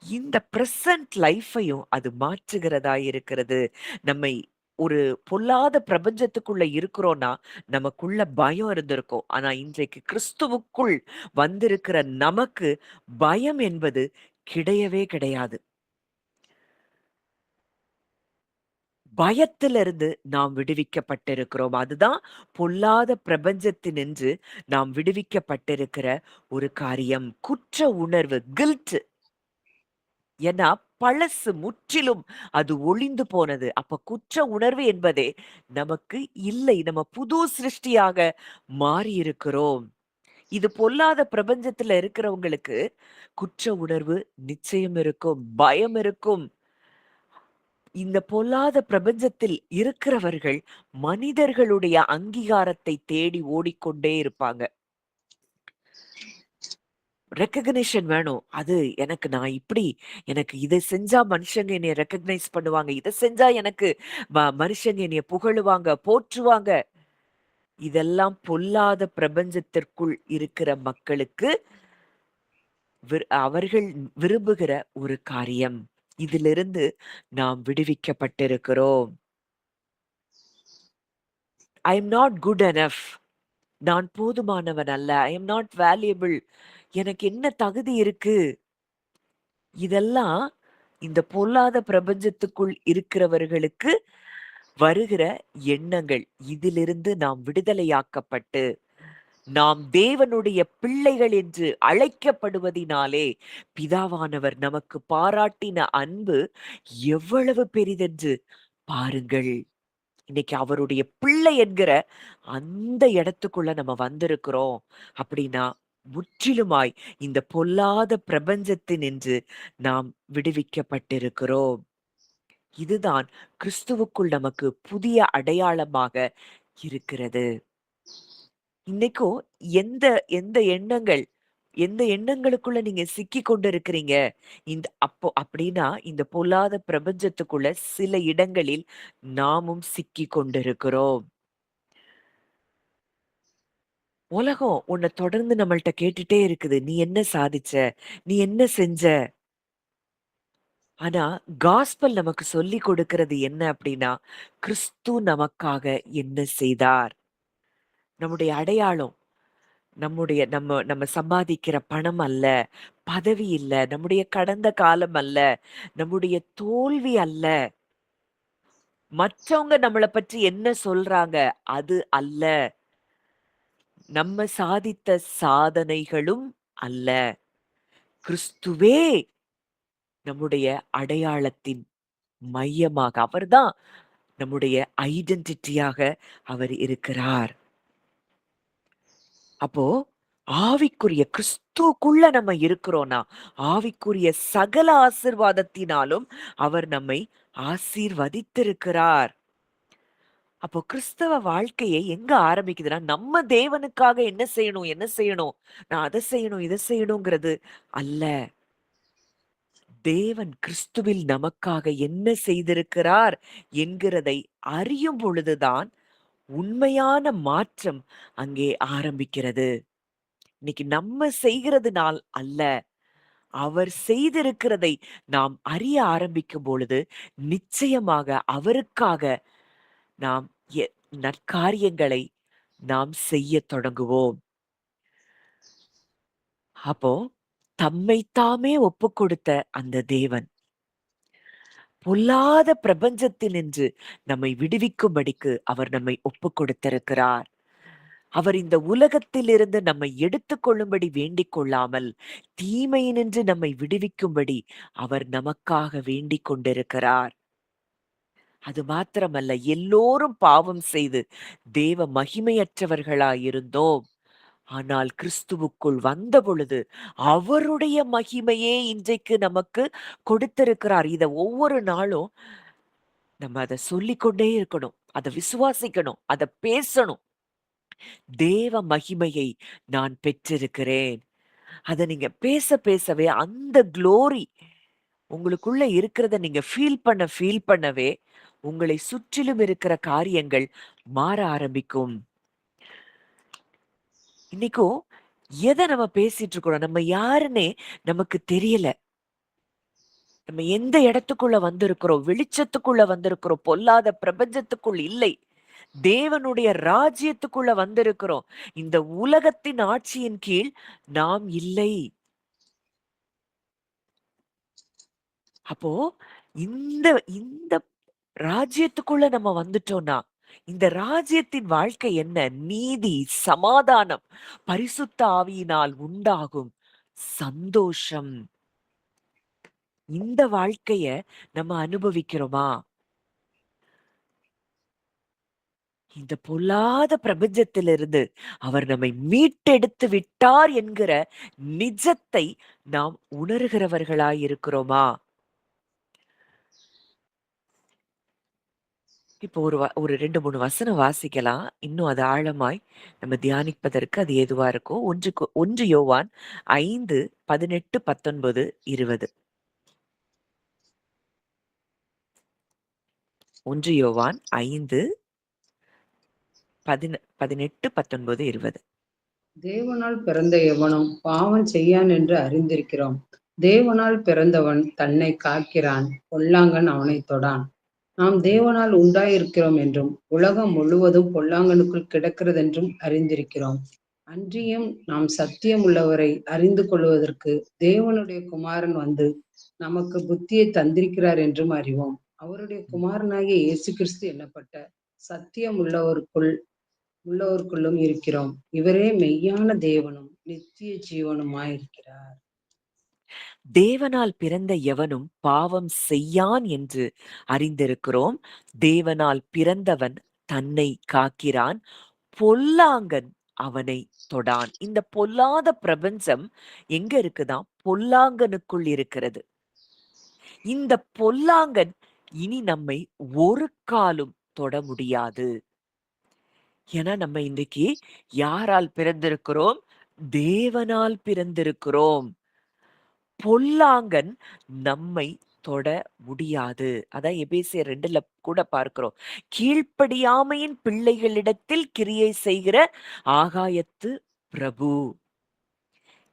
இந்த பிரசன்ட் லைஃபையும் அது மாற்றுகிறதா இருக்கிறது. நம்மை ஒரு பொல்லாத பிரபஞ்சத்துக்குள்ள இருக்கிறோம்னா நமக்குள்ள பயம் இருந்திருக்கும். ஆனா இன்றைக்கு கிறிஸ்துவுக்குள் வந்திருக்கிற நமக்கு பயம் என்பது கிடையவே கிடையாது. பயத்திலிருந்து நாம் விடுவிக்கப்பட்டிருக்கிறோம். அதுதான் பொல்லாத பிரபஞ்சத்தினின்று நாம் விடுவிக்கப்பட்டிருக்கிற ஒரு காரியம். குற்ற உணர்வு, கில்ட். ஏன்னா பழசு முற்றிலும் அது ஒழிந்து போனது. அப்ப குற்ற உணர்வு என்பதே நமக்கு இல்லை. நம்ம புது சிருஷ்டியாக மாறி இருக்கிறோம். இது பொல்லாத பிரபஞ்சத்துல இருக்கிறவங்களுக்கு குற்ற உணர்வு நிச்சயம் இருக்கும், பயம் இருக்கும். இந்த பொல்லாத பிரபஞ்சத்தில் இருக்கிறவர்கள் மனிதர்களுடைய அங்கீகாரத்தை தேடி ஓடிக்கொண்டே இருப்பாங்க. ரெகக்னிஷன் வேணும். அது எனக்கு நான் இப்படி, எனக்கு இத செஞ்சா மனுஷங்க என்னைய ரெகக்னைஸ் பண்ணுவாங்க. இத செஞ்சா எனக்கு மனுஷங்க என்னைய புகழுவாங்க, போற்றுவாங்க. இதெல்லாம் பொல்லாத பிரபஞ்சத்திற்குள் இருக்கிற மக்களுக்கு அவர்கள் விரும்புகிற ஒரு காரியம். இதிலிருந்து நாம் விடுவிக்கப்பட்டிருக்கிறோம். I am not good enough. நான் போதுமானவன் அல்ல. I am not valuable. எனக்கு என்ன தகுதி இருக்கு? இதெல்லாம் இந்த பொல்லாத பிரபஞ்சத்துக்குள் இருக்கிறவர்களுக்கு வருகிற எண்ணங்கள். இதிலிருந்து நாம் விடுதலையாக்கப்பட்டு நாம் தேவனுடைய பிள்ளைகள் என்று அழைக்கப்படுவதினாலே பிதாவானவர் நமக்கு பாராட்டின அன்பு எவ்வளவு பெரிதென்று பாருங்கள். இன்னைக்கு அவருடைய பிள்ளை என்கிற அந்த இடத்துக்குள்ள நம்ம வந்திருக்கிறோம் அப்படின்னா முற்றிலுமாய் இந்த பொல்லாத பிரபஞ்சத்தினின்று நாம் விடுவிக்கப்பட்டிருக்கிறோம். இதுதான் கிறிஸ்துவுக்குள் நமக்கு புதிய அடையாளமாக இருக்கிறது. இன்னைக்கும் எந்த எந்த எண்ணங்கள் எந்த எண்ணங்களுக்குள்ள நீங்க சிக்கி கொண்டு இருக்கிறீங்க அப்படின்னா இந்த பொல்லாத பிரபஞ்சத்துக்குள்ள சில இடங்களில் நாமும் சிக்கி கொண்டிருக்கிறோம். உலகம் உன்னை தொடர்ந்து நம்மள்ட்ட கேட்டுட்டே இருக்குது, நீ என்ன சாதிச்ச, நீ என்ன செஞ்ச. ஆனா காஸ்பல் நமக்கு சொல்லி கொடுக்கிறது என்ன அப்படின்னா, கிறிஸ்து நமக்காக என்ன செய்தார். நம்முடைய அடையாளம் நம்முடைய நம்ம நம்ம சம்பாதிக்கிற பணம் அல்ல, பதவி இல்ல, நம்முடைய கடந்த காலம் அல்ல, நம்முடைய தோல்வி அல்ல, மற்றவங்க நம்மள பற்றி என்ன சொல்றாங்க அது அல்ல, நம்ம சாதித்த சாதனைகளும் அல்ல. கிறிஸ்துவே நம்முடைய அடையாளத்தின் மையமாக, அவர்தான் நம்முடைய ஐடென்டிட்டியாக அவர் இருக்கிறார். அப்போ ஆவிக்குரிய கிறிஸ்துக்குள்ள நம்ம இருக்கிறோம்னா ஆவிக்குரிய சகல ஆசிர்வாதத்தினாலும் அவர் நம்மை ஆசீர்வதித்திருக்கிறார். அப்போ கிறிஸ்தவ வாழ்க்கையை எங்க ஆரம்பிக்குதுன்னா நம்ம தேவனுக்காக என்ன செய்யணும் என்ன செய்யணும், நான் அதை செய்யணும் இதை செய்யணுங்கிறது அல்ல. தேவன் கிறிஸ்துவில் நமக்காக என்ன செய்திருக்கிறார் என்கிறதை அறியும் பொழுதுதான் உண்மையான மாற்றம் அங்கே ஆரம்பிக்கிறது. இன்னைக்கு நம்ம செய்கிறதுனால் அல்ல, அவர் செய்திருக்கிறதை நாம் அறிய ஆரம்பிக்கும் பொழுது நிச்சயமாக அவருக்காக நாம் நற்காரியங்களை நாம் செய்ய தொடங்குவோம். அப்போ தம்மைத்தாமே ஒப்பு கொடுத்த அந்த தேவன் பொல்லாத பிரபஞ்சத்தினின்று நம்மை விடுவிக்கும்படிக்கு அவர் நம்மை ஒப்பு கொடுத்திருக்கிறார். அவர் இந்த உலகத்திலிருந்து நம்மை எடுத்துக் கொள்ளும்படி வேண்டிக் கொள்ளாமல் தீமையினின்று நம்மை விடுவிக்கும்படி அவர் நமக்காக வேண்டிக் கொண்டிருக்கிறார். அது மாத்திரமல்ல, எல்லோரும் பாவம் செய்து தேவ மகிமையற்றவர்களாயிருந்தோம். ஆனால் கிறிஸ்துவுக்குள் வந்த பொழுது அவருடைய மகிமையே இன்றைக்கு நமக்கு கொடுத்திருக்கிறார். இத ஒவ்வொரு நாளும் நம்ம அதை சொல்லிக்கொண்டே இருக்கணும், அதை விசுவாசிக்கணும், அதை பேசணும். தேவ மகிமையை நான் பெற்றிருக்கிறேன். அத நீங்க பேச பேசவே அந்த குளோரி உங்களுக்குள்ள இருக்கிறத நீங்க ஃபீல் பண்ணவே உங்களை சுற்றிலும் இருக்கிற காரியங்கள் மாற ஆரம்பிக்கும். இன்னைக்கும் எதை நம்ம பேசிட்டு இருக்கிறோம், நம்ம யாருன்னே நமக்கு தெரியல. நம்ம எந்த இடத்துக்குள்ள வந்திருக்கிறோம், வெளிச்சத்துக்குள்ள வந்திருக்கிறோம், பொல்லாத பிரபஞ்சத்துக்குள் இல்லை, தேவனுடைய ராஜ்யத்துக்குள்ள வந்திருக்கிறோம். இந்த உலகத்தின் ஆட்சியின் கீழ் நாம் இல்லை. அப்போ இந்த இந்த ராஜ்யத்துக்குள்ள நம்ம வந்துட்டோம்னா, இந்த ராஜ்யத்தின் வாழ்க்கை என்ன? நீதி, சமாதானம், பரிசுத்த ஆவியினால் உண்டாகும் சந்தோஷம். இந்த வாழ்க்கைய நம்ம அனுபவிக்கிறோமா? இந்த பொல்லாத பிரபஞ்சத்திலிருந்து அவர் நம்மை மீட்டெடுத்து விட்டார் என்கிற நிஜத்தை நாம் உணர்கிறவர்களாய் இருக்கிறோமா? இப்போ ஒரு 2, 3 வசனம் வாசிக்கலாம். இன்னும் அது ஆழமாய் நம்ம தியானிப்பதற்கு அது ஏதுவா இருக்கும். 1 யோவான் 5, 18, 19, 20. 1 யோவான் 5, 18, 19, 20. தேவனால் பிறந்த எவனும் பாவம் செய்யான் என்று அறிந்திருக்கிறோம். தேவனால் பிறந்தவன் தன்னை காக்கிறான், பொல்லாங்கன் அவனைத் தொடான். நாம் ம். தேவனால் உண்டாயிருக்கிறோம் என்றும் உலகம் முழுவதும் பொல்லாங்கனுக்குள் கிடக்கிறதென்றும் அறிந்திருக்கிறோம். அன்றியும் நாம் சத்தியம் உள்ளவரை அறிந்து கொள்வதற்கு தேவனுடைய குமாரன் வந்து நமக்கு புத்தியை தந்திருக்கிறார் என்றும் அறிவோம். அவருடைய குமாரனாகிய இயேசு கிறிஸ்து என்னப்பட்ட சத்தியம் உள்ளவருக்குள்ளும் இருக்கிறோம். இவரே மெய்யான தேவனும் நித்திய ஜீவனுமாயிருக்கிறார். தேவனால் பிறந்த எவனும் பாவம் செய்யான் என்று அறிந்திருக்கிறோம். தேவனால் பிறந்தவன் தன்னை காக்கிறான், பொல்லாங்கன் அவனை தொடான். இந்த பொல்லாத பிரபஞ்சம் எங்க இருக்குதாம்? பொல்லாங்கனுக்குள் இருக்கிறது. இந்த பொல்லாங்கன் இனி நம்மை ஒரு காலும் தொட முடியாது. ஏன்னா நம்ம இன்னைக்கு யாரால் பிறந்திருக்கிறோம்? தேவனால் பிறந்திருக்கிறோம். பொல்லாங்கன் நம்மை தொட முடியாது. அதான் எபேசியர் 2ல கூட பார்க்கிறோம். கீழ்ப்படியாமையின் பிள்ளைகளிடத்தில் கிரியை செய்கிற ஆகாயத்து பிரபு.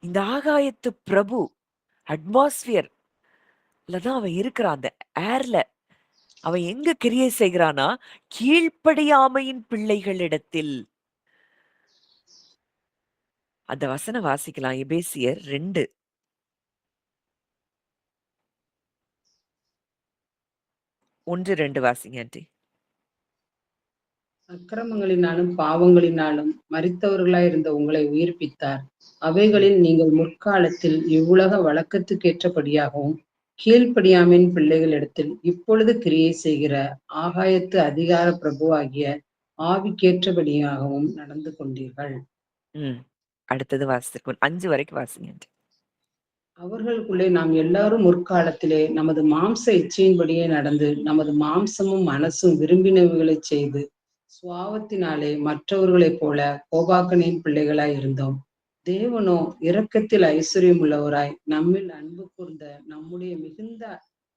இந்த ஆகாயத்து பிரபு அட்மாஸ்பியர்ல தான் அவன் இருக்கிறான். அந்த ஏர்ல அவன் எங்க கிரியை செய்கிறானா? கீழ்ப்படியாமையின் பிள்ளைகளிடத்தில். அந்த வசனம் வாசிக்கலாம். எபேசியர் 2, 1, 2 வாசிங்க ஆன்ட்டி. அக்கிரமங்களினாலும் பாவங்களினாலும் மரித்தவர்களாயிருந்த உங்களை உயிர்ப்பித்தார். அவைகளில் நீங்கள் முற்காலத்தில் இவ்வுலக வழக்கத்துக்கேற்றபடியாகவும் கீழ்ப்படியாமையின் பிள்ளைகளிடத்தில் இப்பொழுது கிரியை செய்கிற ஆகாயத்து அதிகார பிரபுவாகிய ஆவிக்கேற்றபடியாகவும் நடந்து கொண்டீர்கள். ம். அடுத்தது வாசிச்சிருக்கோம். 5 வரைக்கும் வாசிங்க ஆன்ட்டி. அவர்களுக்குள்ளே நாம் எல்லாரும் முற்காலத்திலே நமது மாம்ச இச்சையின்படியே நடந்து நமது மாம்சமும் மனசும் விரும்பினவைகளைச் செய்து சுவாவத்தினாலே மற்றவர்களைப் போல கோபாக்கனின் பிள்ளைகளாய் இருந்தோம். தேவனோ இரக்கத்தில் ஐஸ்வர்யம் உள்ளவராய் நம்மில் அன்பு கூர்ந்த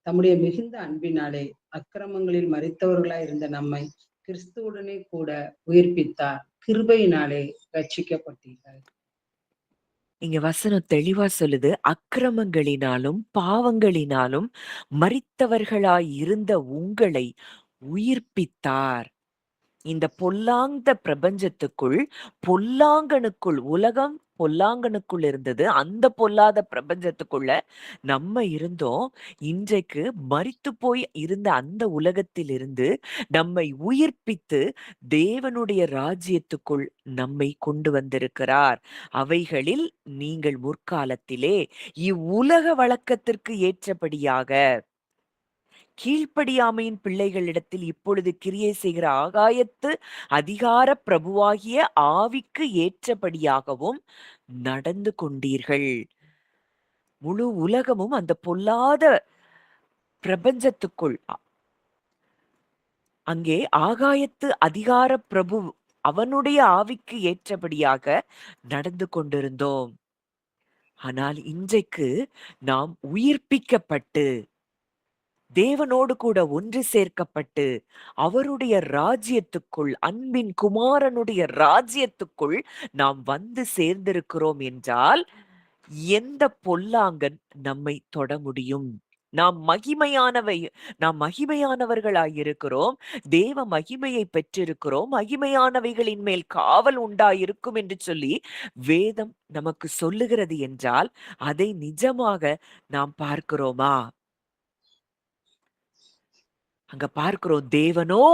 தம்முடைய மிகுந்த அன்பினாலே அக்கிரமங்களில் மரித்தவர்களாய் இருந்த நம்மை கிறிஸ்துவுடனே கூட உயிர்ப்பித்தார். கிருபையினாலே ரட்சிக்கப்பட்டீர்கள். இங்க வசனம் தெளிவா சொல்லுது. அக்கிரமங்களினாலும் பாவங்களினாலும் மரித்தவர்களாய் இருந்த உங்களை உயிர்ப்பித்தார். இந்த பொல்லாந்த பிரபஞ்சத்துக்குள், பொல்லாங்கனுக்குள், உலகம் பொல்லாங்கனுக்குள் இருந்தது. அந்த பொல்லாத பிரபஞ்சத்துக்குள்ள நம்ம இருந்தோம். இன்றைக்கு மரித்துப் போய் இருந்த அந்த உலகத்திலிருந்து நம்மை உயிர்ப்பித்து தேவனுடைய ராஜ்யத்துக்குள் நம்மை கொண்டு வந்திருக்கிறார். அவைகளில் நீங்கள் முற்காலத்திலே இவ்வுலக வழக்கத்திற்கு ஏற்றபடியாக கீழ்ப்படியாமையின் பிள்ளைகளிடத்தில் இப்பொழுது கிரியை செய்கிற ஆகாயத்து அதிகார பிரபுவாகிய ஆவிக்கு ஏற்றபடியாகவும் நடந்து கொண்டீர்கள். முழு உலகமும் அந்த பொல்லாத பிரபஞ்சத்துக்குள் அங்கே ஆகாயத்து அதிகார பிரபு அவனுடைய ஆவிக்கு ஏற்றபடியாக நடந்து கொண்டிருந்தோம். ஆனால் இன்றைக்கு நாம் உயிர்ப்பிக்கப்பட்டு தேவனோடு கூட ஒன்று சேர்க்கப்பட்டு அவருடைய ராஜ்யத்துக்குள், அன்பின் குமாரனுடைய ராஜ்யத்துக்குள் நாம் வந்து சேர்ந்திருக்கிறோம் என்றால் எந்த பொல்லாங்கன் நம்மை தொட முடியும்? நாம் மகிமையானவை நாம் மகிமையானவர்களாய் இருக்கிறோம். தேவ மகிமையை பெற்றிருக்கிறோம். மகிமையானவைகளின் மேல் காவல் உண்டாயிருக்கும் என்று சொல்லி வேதம் நமக்கு சொல்லுகிறது என்றால் அதை நிஜமாக நாம் பார்க்கிறோமா? அங்க பார்க்கிறோம், தேவனோ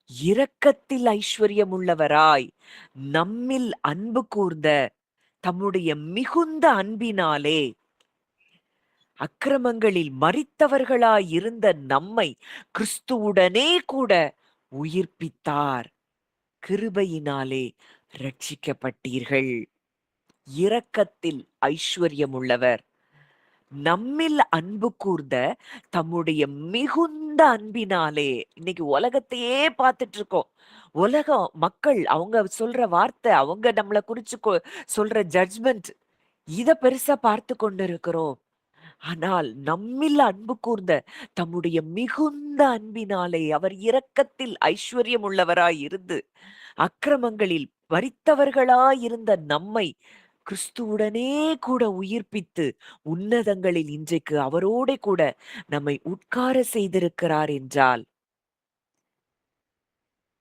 இரக்கத்தில் ஐஸ்வர்யம் உள்ளவராய் நம்மில் அன்பு கூர்ந்த தம்முடைய மிகுந்த அன்பினாலே அக்கிரமங்களில் மரித்தவர்களாய் இருந்த நம்மை கிறிஸ்துவுடனே கூட உயிர்ப்பித்தார். கிருபையினாலே ரட்சிக்கப்பட்டீர்கள். இரக்கத்தில் ஐஸ்வர்யம் உள்ளவர், நம்மில் அன்பு கூர்ந்த தம்முடைய மிகுந்த அன்பினாலே. இன்னைக்கு உலகத்தையே பார்த்துட்டு இருக்கோம். உலகம் மக்கள் அவங்க சொல்ற வார்த்தை, அவங்க நம்மள குறிச்சு சொல்ற ஜட்ஜ்மெண்ட், இத பெருசா பார்த்து கொண்டிருக்கிறோம். ஆனால் நம்மில் அன்பு கூர்ந்த தம்முடைய மிகுந்த அன்பினாலே அவர் இரக்கத்தில் ஐஸ்வர்யம் உள்ளவராய் இருந்து அக்கிரமங்களில் மரித்தவர்களாயிருந்த நம்மை கிறிஸ்துவுடனே கூட உயிர்ப்பித்து உன்னதங்களில் இன்றைக்கு அவரோடே கூட நம்மை உட்கார செய்திருக்கிறார் என்றால்,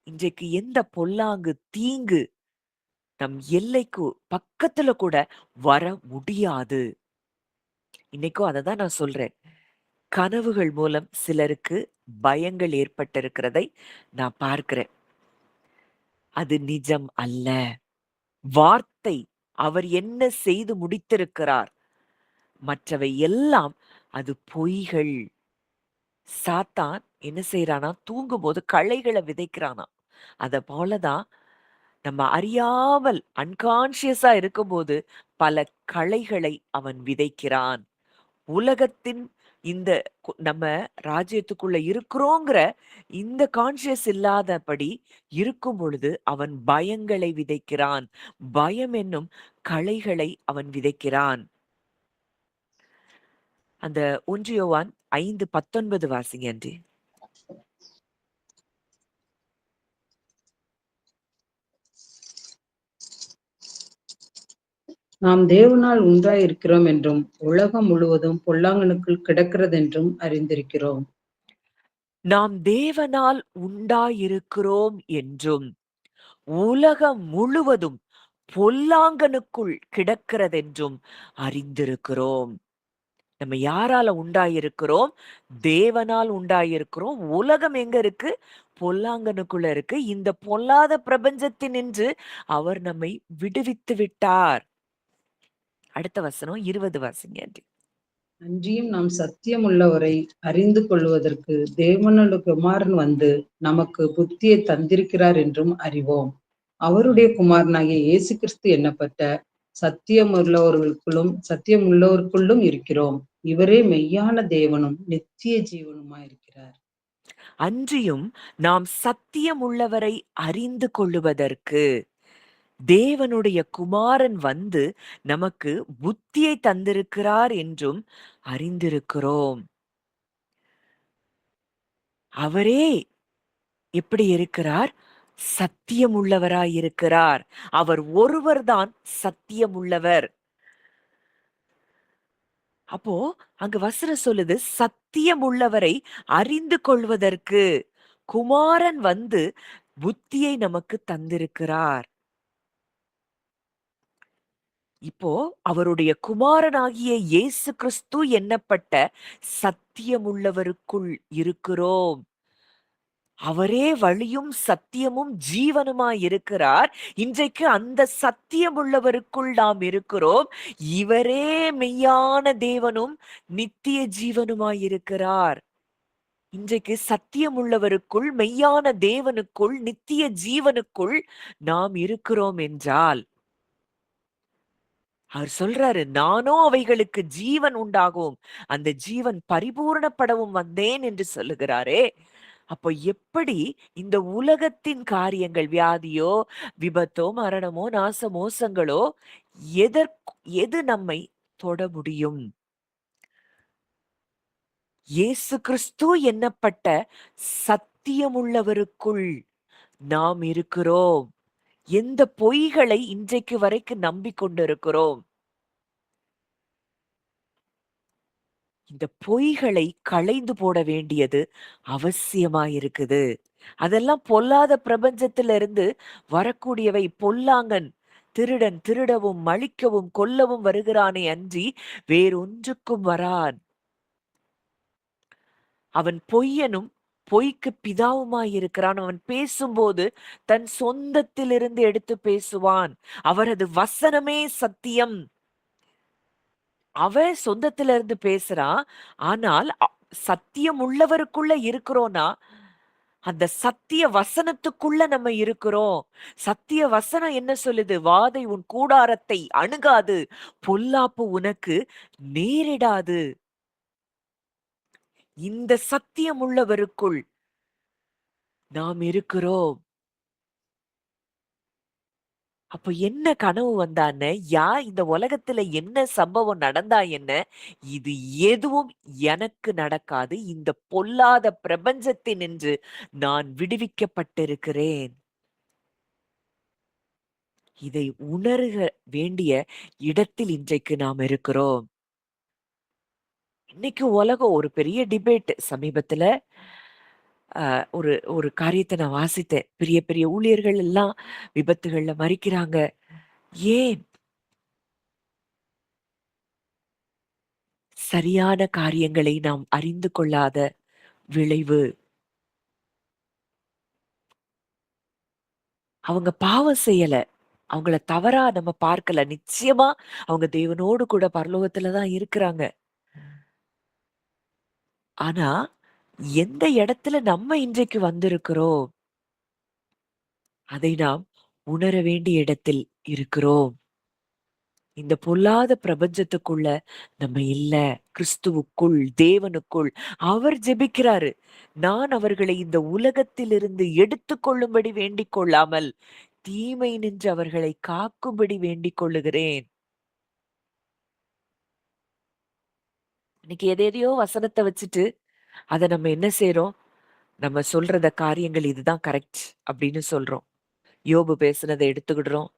இன்றைக்கு எந்த பொல்லாங்கு தீங்கு நம் எல்லைக்கு பக்கத்துல கூட வர முடியாது. இன்னைக்கும் அததான் நான் சொல்றேன். கனவுகள் மூலம் சிலருக்கு பயங்கள் ஏற்பட்டிருக்கிறதை நான் பார்க்கிறேன். அது நிஜம் அல்ல. வார்த்தை அவர் என்ன செய்து முடித்திருக்கிறார், மற்றவை எல்லாம் அது பொய்கள். சாத்தான் என்ன செய்யறானா, தூங்கும்போது களைகளை விதைக்கிறானா. அத போலதான் நம்ம அறியாமல் அன்கான்சியஸா இருக்கும்போது பல களைகளை அவன் விதைக்கிறான். உலகத்தின் இந்த நம்ம ராஜ்யத்துக்குள்ள இருக்கிறோங்கிற இந்த கான்சியஸ் இல்லாதபடி இருக்கும் பொழுது அவன் பயங்களை விதைக்கிறான். பயம் என்னும் களைகளை அவன் விதைக்கிறான். அந்த 1 யோவான் 5:19 வாசிங்க ஆண்டி. நாம் தேவனால் உண்டாயிருக்கிறோம் என்றும் உலகம் முழுவதும் பொல்லாங்கனுக்குள் கிடக்கிறதென்றும் அறிந்திருக்கிறோம். நாம் தேவனால் உண்டாயிருக்கிறோம் என்றும் உலகம் முழுவதும் பொல்லாங்கனுக்குள் கிடக்கிறதென்றும் அறிந்திருக்கிறோம். நம்ம யாரால உண்டாயிருக்கிறோம்? தேவனால் உண்டாயிருக்கிறோம். உலகம் எங்க இருக்கு? பொல்லாங்கனுக்குள்ள இருக்கு. இந்த பொல்லாத பிரபஞ்சத்தினின்று அவர் நம்மை விடுவித்து விட்டார். அடுத்த வசனம் 20 வாசிங்க ஆண்டி. அன்றியும் நாம் சத்தியம் உள்ளவரை அறிந்து கொள்வதற்கு தேவனுடைய குமாரன் வந்து நமக்கு புத்தியை தந்திருக்கிறார் என்றும் அறிவோம். அவருடைய குமாரனாகிய இயேசு கிறிஸ்து எண்ணப்பட்ட சத்தியம் உள்ளவருக்குள்ளும் இருக்கிறோம். இவரே மெய்யான தேவனும் நித்திய ஜீவனுமாயிருக்கிறார். அன்றியும் நாம் சத்தியம் உள்ளவரை அறிந்து கொள்ளுவதற்கு தேவனுடைய குமாரன் வந்து நமக்கு புத்தியை தந்திருக்கிறார் என்றும் அறிந்திருக்கிறோம். அவரே எப்படி இருக்கிறார்? சத்தியம் உள்ளவராய் இருக்கிறார். அவர் ஒருவர்தான் சத்தியம் உள்ளவர். அப்போ அங்க வசனம் சொல்லுது, சத்தியம் உள்ளவரை அறிந்து கொள்வதற்கு குமாரன் வந்து புத்தியை நமக்கு தந்திருக்கிறார். இப்போ அவருடைய குமாரனாகிய இயேசு கிறிஸ்து எண்ணப்பட்ட சத்தியமுள்ளவருக்குள் இருக்கிறோம். அவரே வழியும் சத்தியமும் ஜீவனுமாய் இருக்கிறார். இன்றைக்கு அந்த சத்தியமுள்ளவருக்குள் நாம் இருக்கிறோம். இவரே மெய்யான தேவனும் நித்திய ஜீவனுமாய் இருக்கிறார். இன்றைக்கு சத்தியமுள்ளவருக்குள், மெய்யான தேவனுக்குள், நித்திய ஜீவனுக்குள் நாம் இருக்கிறோம் என்றால், அவர் சொல்றாரு, நானோ அவைகளுக்கு ஜீவன் உண்டாகும், அந்த ஜீவன் பரிபூரணப்படவும் வந்தேன் என்று சொல்லுகிறாரே. அப்போ எப்படி இந்த உலகத்தின் காரியங்கள், வியாதியோ விபத்தோ மரணமோ நாச மோசங்களோ எது நம்மை தொட முடியும்? இயேசு கிறிஸ்து எண்ணப்பட்ட சத்தியமுள்ளவருக்குள் நாம் இருக்கிறோம். எந்த பொய்களை இன்றைக்கு வரைக்கும் நம்பிக்கொண்டிருக்கிறோம்? இந்த பொய்களை களைந்து போட வேண்டியது அவசியமாயிருக்குது. அதெல்லாம் பொல்லாத பிரபஞ்சத்திலிருந்து வரக்கூடியவை. பொல்லாங்கன் திருடன் திருடவும் மழிக்கவும் கொல்லவும் வருகிறானே அன்றி வேறொன்றுக்கும் வரான். அவன் பொய்யனும் பொய்க்கு பிதாவுமாய் இருக்கிறான். அவன் பேசும்போது தன் சொந்தத்திலிருந்து எடுத்து பேசுவான். அவரது வசனமே சத்தியம். அவன் சொந்தத்துல இருந்து பேசுறான். ஆனால் சத்தியம் உள்ளவருக்குள்ள இருக்கிறோம்னா, அந்த சத்திய வசனத்துக்குள்ள நம்ம இருக்கிறோம். சத்திய வசனம் என்ன சொல்லுது? "வாதை உன் கூடாரத்தை அணுகாது. பொல்லாப்பு உனக்கு நேரிடாது." இந்த சத்தியம் உள்ளவருக்குள் நாம் இருக்கிறோம். அப்ப என்ன கனவு வந்தான்னு, இந்த உலகத்துல என்ன சம்பவம் நடந்தா என்ன? இது எதுவும் எனக்கு நடக்காது. இந்த பொல்லாத பிரபஞ்சத்தினின்று நான் விடுவிக்கப்பட்டிருக்கிறேன். இதை உணருக வேண்டிய இடத்தில் இன்றைக்கு நாம் இருக்கிறோம். இன்னைக்கு உலகம் ஒரு பெரிய டிபேட். சமீபத்துல ஒரு ஒரு காரியத்த நான் வாசித்தேன். பெரிய பெரிய ஊழியர்கள் எல்லாம் விபத்துகள்ல மரிக்கிறாங்க. ஏன்? சரியான காரியங்களை நாம் அறிந்து கொள்ளாத விளைவு. அவங்க பாவம் செய்யல. அவங்கள தவறா நம்ம பார்க்கல. நிச்சயமா அவங்க தேவனோடு கூட பரலோகத்துல தான் இருக்கிறாங்க. ஆனா, எந்த இடத்துல நம்ம இன்றைக்கு வந்திருக்கிறோம்? அதை நாம் உணர வேண்டிய இடத்தில் இருக்கிறோம். இந்த பொல்லாத பிரபஞ்சத்துக்குள்ள நம்ம இல்ல. கிறிஸ்துவுக்குள், தேவனுக்குள். அவர் ஜெபிக்கிறாரு. நான் அவர்களை இந்த உலகத்திலிருந்து எடுத்துக் கொள்ளும்படி வேண்டிக் கொள்ளாமல், தீமை நின்று அவர்களை காக்கும்படி வேண்டிக் கொள்ளுகிறேன். இன்னைக்கு எதையோ வசனத்த வச்சுட்டு, அத நம்ம என்ன செய்றோம்? நம்ம சொல்றத காரியங்கள் இதுதான் கரெக்ட் அப்படின்னு சொல்றோம். யோபு பேசுனத எடுத்துக்கிடுறோம்.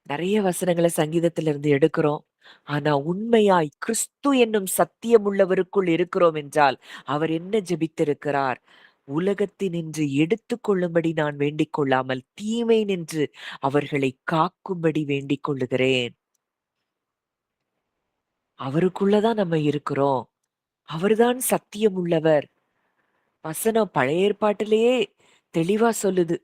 நெறைய வசனங்கள சங்கீதத்திலிருந்து எடுக்கிறோம். ஆனா உண்மையாய் கிறிஸ்து என்னும் சத்தியமுள்ளவருக்குள் இருக்கிறோம் என்றால், அவர் என்ன ஜெபித்திருக்கிறார்? உலகத்தினின்று எடுத்துக் கொள்ளும்படி நான் வேண்டிக் கொள்ளாமல், தீமை நின்று அவர்களை காக்கும்படி வேண்டிக் கொள்ளுகிறேன். அவருக்குள்ள தான் நம்ம இருக்கிறோம். அவர்தான் சத்தியமுள்ளவர். வசனம் பழைய ஏற்பாட்டிலேயே தெளிவா சொல்லுது.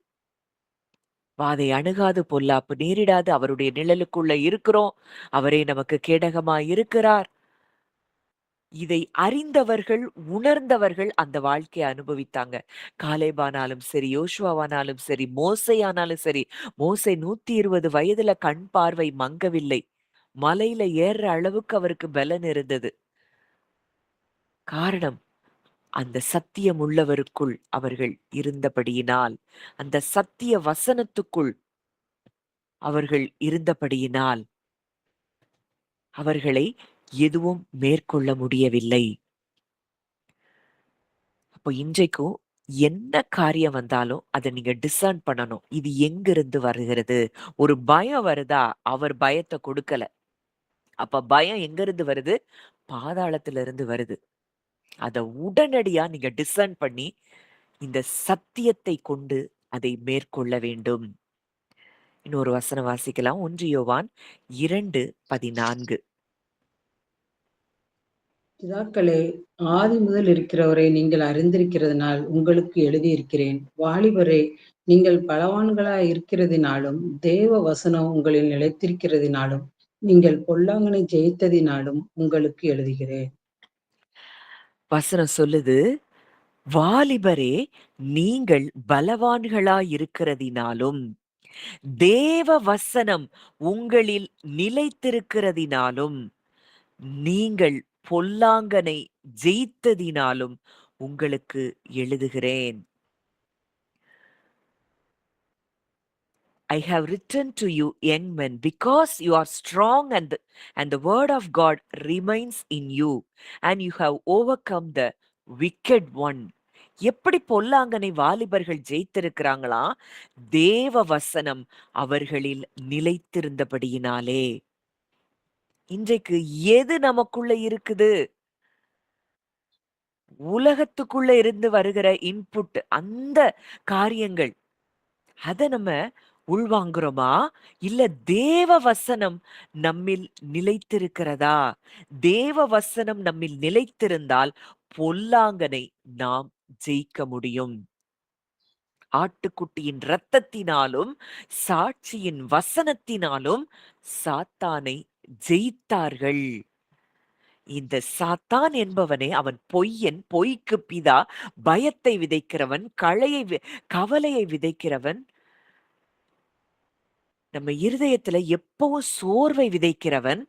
வாதை அணுகாது, பொல்லாப்பு நேரிடாது. அவருடைய நிழலுக்குள்ள இருக்கிறோம். அவரே நமக்கு கேடகமாய் இருக்கிறார். இதை அறிந்தவர்கள், உணர்ந்தவர்கள் அந்த வாழ்க்கைய அனுபவித்தாங்க. காலேபானாலும் சரி, யோசுவாவானாலும் சரி, மோசேயானாலும் சரி. மோசே 120 வயதுல கண் பார்வை மங்கவில்லை. மலையில ஏறுற அளவுக்கு அவருக்கு பெலன் இருந்தது. காரணம், அந்த சத்தியம் உள்ளவருக்குள் அவர்கள் இருந்தபடியினால், அந்த சத்திய வசனத்துக்குள் அவர்கள் இருந்தபடியினால், அவர்களை எதுவும் மேற்கொள்ள முடியவில்லை. அப்போ இன்றைக்கும் என்ன காரியம் வந்தாலும் அத நீங்க டிசர்ன் பண்ணணும். இது எங்கிருந்து வருகிறது? ஒரு பயம் வருதா? அவர் பயத்த கொடுக்கல. அப்ப பயம் எங்கிருந்து வருது? பாதாளத்திலிருந்து வருது. அத உடனடியா நீங்க டிசர்ன் பண்ணி, இந்த சத்தியத்தை கொண்டு அதை மேற்கொள்ள வேண்டும். இன்னொரு வசனம் வாசிக்கலாம். 1 யோவான் 2:14. பிதாக்களே, ஆதி முதல் இருக்கிறவரை நீங்கள் அறிந்திருக்கிறதினால் உங்களுக்கு எழுதியிருக்கிறேன். வாலிபரே, நீங்கள் பலவான்களாய் இருக்கிறதினாலும், தேவ வசனம் உங்களில் நிலைத்திருக்கிறதினாலும், நீங்கள் பொல்லாங்கனை ஜெயித்ததினாலும் உங்களுக்கு எழுதுகிறேன். வசனம் சொல்லுது, வாலிபரே நீங்கள் பலவான்களாயிருக்கிறதினாலும், தேவ வசனம் உங்களில் நிலைத்திருக்கிறதினாலும், நீங்கள் பொல்லாங்கனை ஜெயித்ததினாலும் உங்களுக்கு எழுதுகிறேன். I have written to you, young men, because you are strong and the word of God remains in you, and you have overcome the wicked one. எப்படி பொல்லாங்கனை வாலிபர்கள் ஜெயித்திருக்கிறாங்களாம்? தேவ வசனம் அவர்களில் நிலைத்திருந்தபடியினாலே. இன்றைக்கு எது நமக்குள்ள இருக்குது? உலகத்துக்குள்ள இருந்து வருகிற இன்புட் அந்த காரியங்கள். அத நம்ம உள்வாங்குறோமா? இல்ல தேவ வசனம் நம்மில் நிலைத்திருக்கிறதா? தேவ வசனம் நம்மில் நிலைத்திருந்தால் பொல்லாங்கனை நாம் ஜெயிக்க முடியும். ஆட்டுக்குட்டியின் இரத்தத்தினாலும், சாட்சியின் வசனத்தினாலும் சாத்தானை ஜெயித்தார்கள். இந்த சாத்தான் என்பவனே அவன் பொய்யன், பொய்க்கு பிதா, பயத்தை விதைக்கிறவன், கவலையை விதைக்கிறவன், நம்ம இருதயத்துல எப்பவும் சோர்வை விதைக்கிறவன்.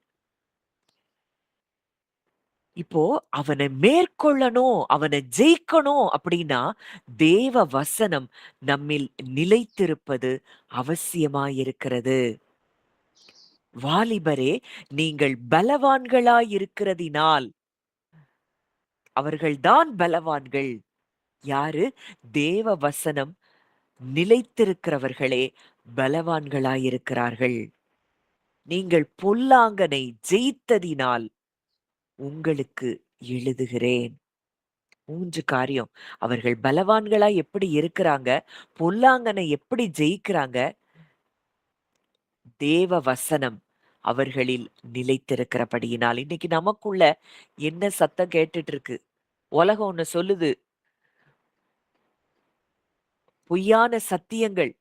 இப்போ அவனை மேற்கொள்ளணும், அவனை ஜெயிக்கணும் அப்படின்னா தேவ வசனம் நம்மில் நிலைத்திருப்பது அவசியமாயிருக்கிறது. வாலிபரே, நீங்கள் பலவான்களாயிருக்கிறதினால், அவர்கள்தான் பலவான்கள். யாரு? தேவ வசனம் நிலைத்திருக்கிறவர்களே பலவான்களாயிருக்கிறார்கள். நீங்கள் பொல்லாங்கனை ஜெயித்ததினால் உங்களுக்கு எழுதுகிறேன். 3 காரியம். அவர்கள் பலவான்களா எப்படி இருக்கிறாங்க? பொல்லாங்கனை எப்படி ஜெயிக்கிறாங்க? தேவ வசனம் அவர்களில் நிலைத்திருக்கிறபடியினால். இன்னைக்கு நமக்குள்ள என்ன சத்தம் கேட்டுட்டு இருக்கு? உலகம் ஒண்ணு சொல்லுது. பொய்யான சத்தியங்கள்.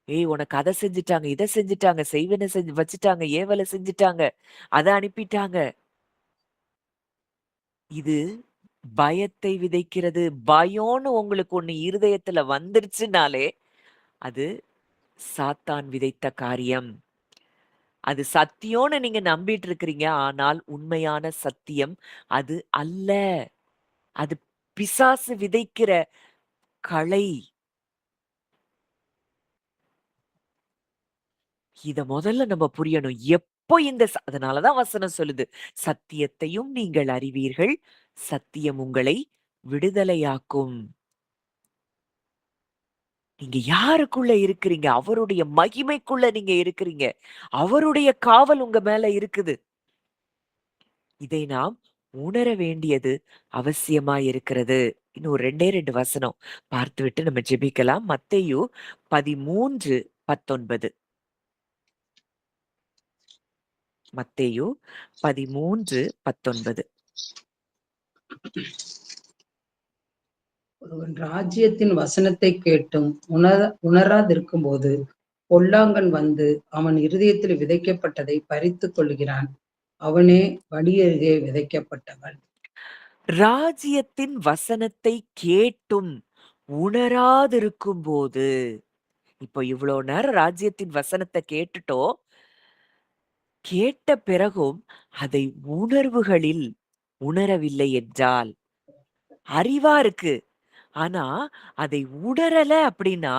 ஏய், உனக்கு அத செஞ்சுட்டாங்க, இத செஞ்சுட்டாங்க, செய்வன செஞ்சு வச்சுட்டாங்க, ஏவல செஞ்சுட்டாங்க, அத அனுப்பிட்டாங்க. இது பயத்தை விதைக்கிறது. பயம்னு உங்களுக்கு ஒண்ணு இருதயத்துல வந்துருச்சுனாலே, அது சாத்தான் விதைத்த காரியம். அது சத்தியம்னு நீங்க நம்பிட்டு இருக்கிறீங்க. ஆனால் உண்மையான சத்தியம் அது அல்ல. அது பிசாசு விதைக்கிற களை. இத முதல்ல நம்ம புரியணும். எப்போ அதனால தான் வசனம் சொல்லுது. சத்தியத்தையும் நீங்கள் அறிவீர்கள். சத்தியம் உங்களை விடுதலையாக்கும். நீங்க யாருக்குள்ள இருக்கிறீங்க? அவருடைய மகிமைக்குள்ள நீங்க இருக்கிறீங்க. அவருடைய காவல் உங்க மேல இருக்குது. இதை நாம் உணர வேண்டியது அவசியமாயிருக்கிறது. இன்னும் ஒரு 2 2 வசனம் பார்த்துவிட்டு நம்ம ஜெபிக்கலாம். மத்தேயு 13:19. மத்தேயு 13:19. ஒருவன் ராஜ்யத்தின் வசனத்தை கேட்டும் உணராதிருக்கும்போது பொல்லாங்கன் வந்து அவன் இருதயத்தில் விதைக்கப்பட்டதை பறித்துக் கொள்கிறான். அவனே வழியருகே விதைக்கப்பட்டவன். ராஜ்யத்தின் வசனத்தை கேட்டும் உணராதிருக்கும்போது, இப்போ இவ்வளோ நேரம் ராஜ்யத்தின் வசனத்த கேட்டுட்டோம். கேட்ட பிறகும் அதை உணர்வுகளில் உணரவில்லை என்றால், அறிவா இருக்கு. ஆனா, அதை உணரல அப்படின்னா,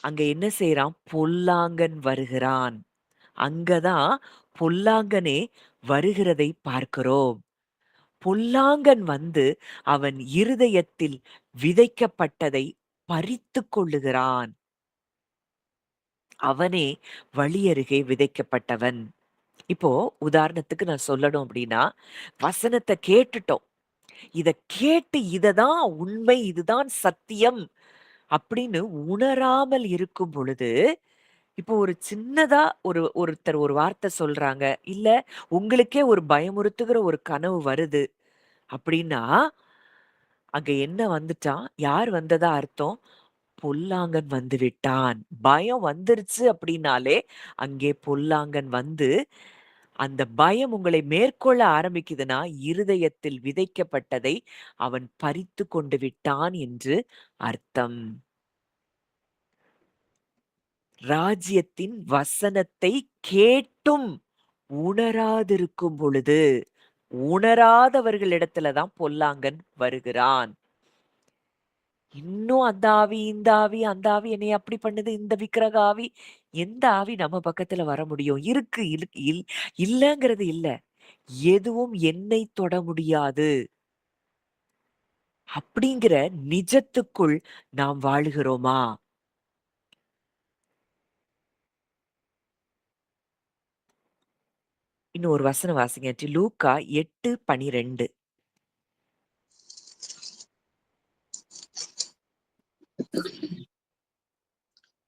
அங்க என்ன செய்றான்? பொல்லாங்கன் வருகிறான். அங்கதான் பொல்லாங்கனே வருகிறதை பார்க்கிறோம். பொல்லாங்கன் வந்து அவன் இருதயத்தில் விதைக்கப்பட்டதை பறித்துக் கொள்ளுகிறான். அவனே வழியருகே விதைக்கப்பட்டவன். இப்போ உதாரணத்துக்கு நான் சொல்லணும் அப்படின்னா, வசனத்த கேட்டுட்டோம். இத கேட்டு இததான் உண்மை, இதுதான் சத்தியம் அப்படின்னு உணராமல் இருக்கும் பொழுது, இப்போ ஒரு சின்னதா ஒருத்தர் ஒரு வார்த்தை சொல்றாங்க. இல்ல உங்களுக்கே ஒரு பயமுறுத்துகிற ஒரு கனவு வருது அப்படின்னா, அங்க என்ன வந்துட்டான்? யார் வந்ததா அர்த்தம்? பொல்லாங்கன் வந்து விட்டான். பயம் வந்துருச்சு அப்படின்னாலே, அங்கே பொல்லாங்கன் வந்து அந்த பயம் உங்களை மேற்கொள்ள ஆரம்பிக்குதுன்னா, இருதயத்தில் விதைக்கப்பட்டதை அவன் பறித்துக் கொண்டு விட்டான் என்று அர்த்தம். ராஜ்யத்தின் வசனத்தை கேட்டும் உணராதிருக்கும் பொழுது, உணராதவர்களிடத்துல தான் பொல்லாங்கன் வருகிறான். இன்னும் அந்த ஆவி, இந்த ஆவி, அந்த ஆவி என்னைய அப்படி பண்ணுது, இந்த விக்கிரக ஆவி, எந்த ஆவி நம்ம பக்கத்துல வர முடியும்? இருக்கு, இல்லங்கிறது இல்ல. எதுவும் என்னை தொட முடியாது. அப்படிங்கிற நிஜத்துக்குள் நாம் வாழுகிறோமா? இன்னும் ஒரு வசனம் வாசிங்க. லூக்கா 8:12.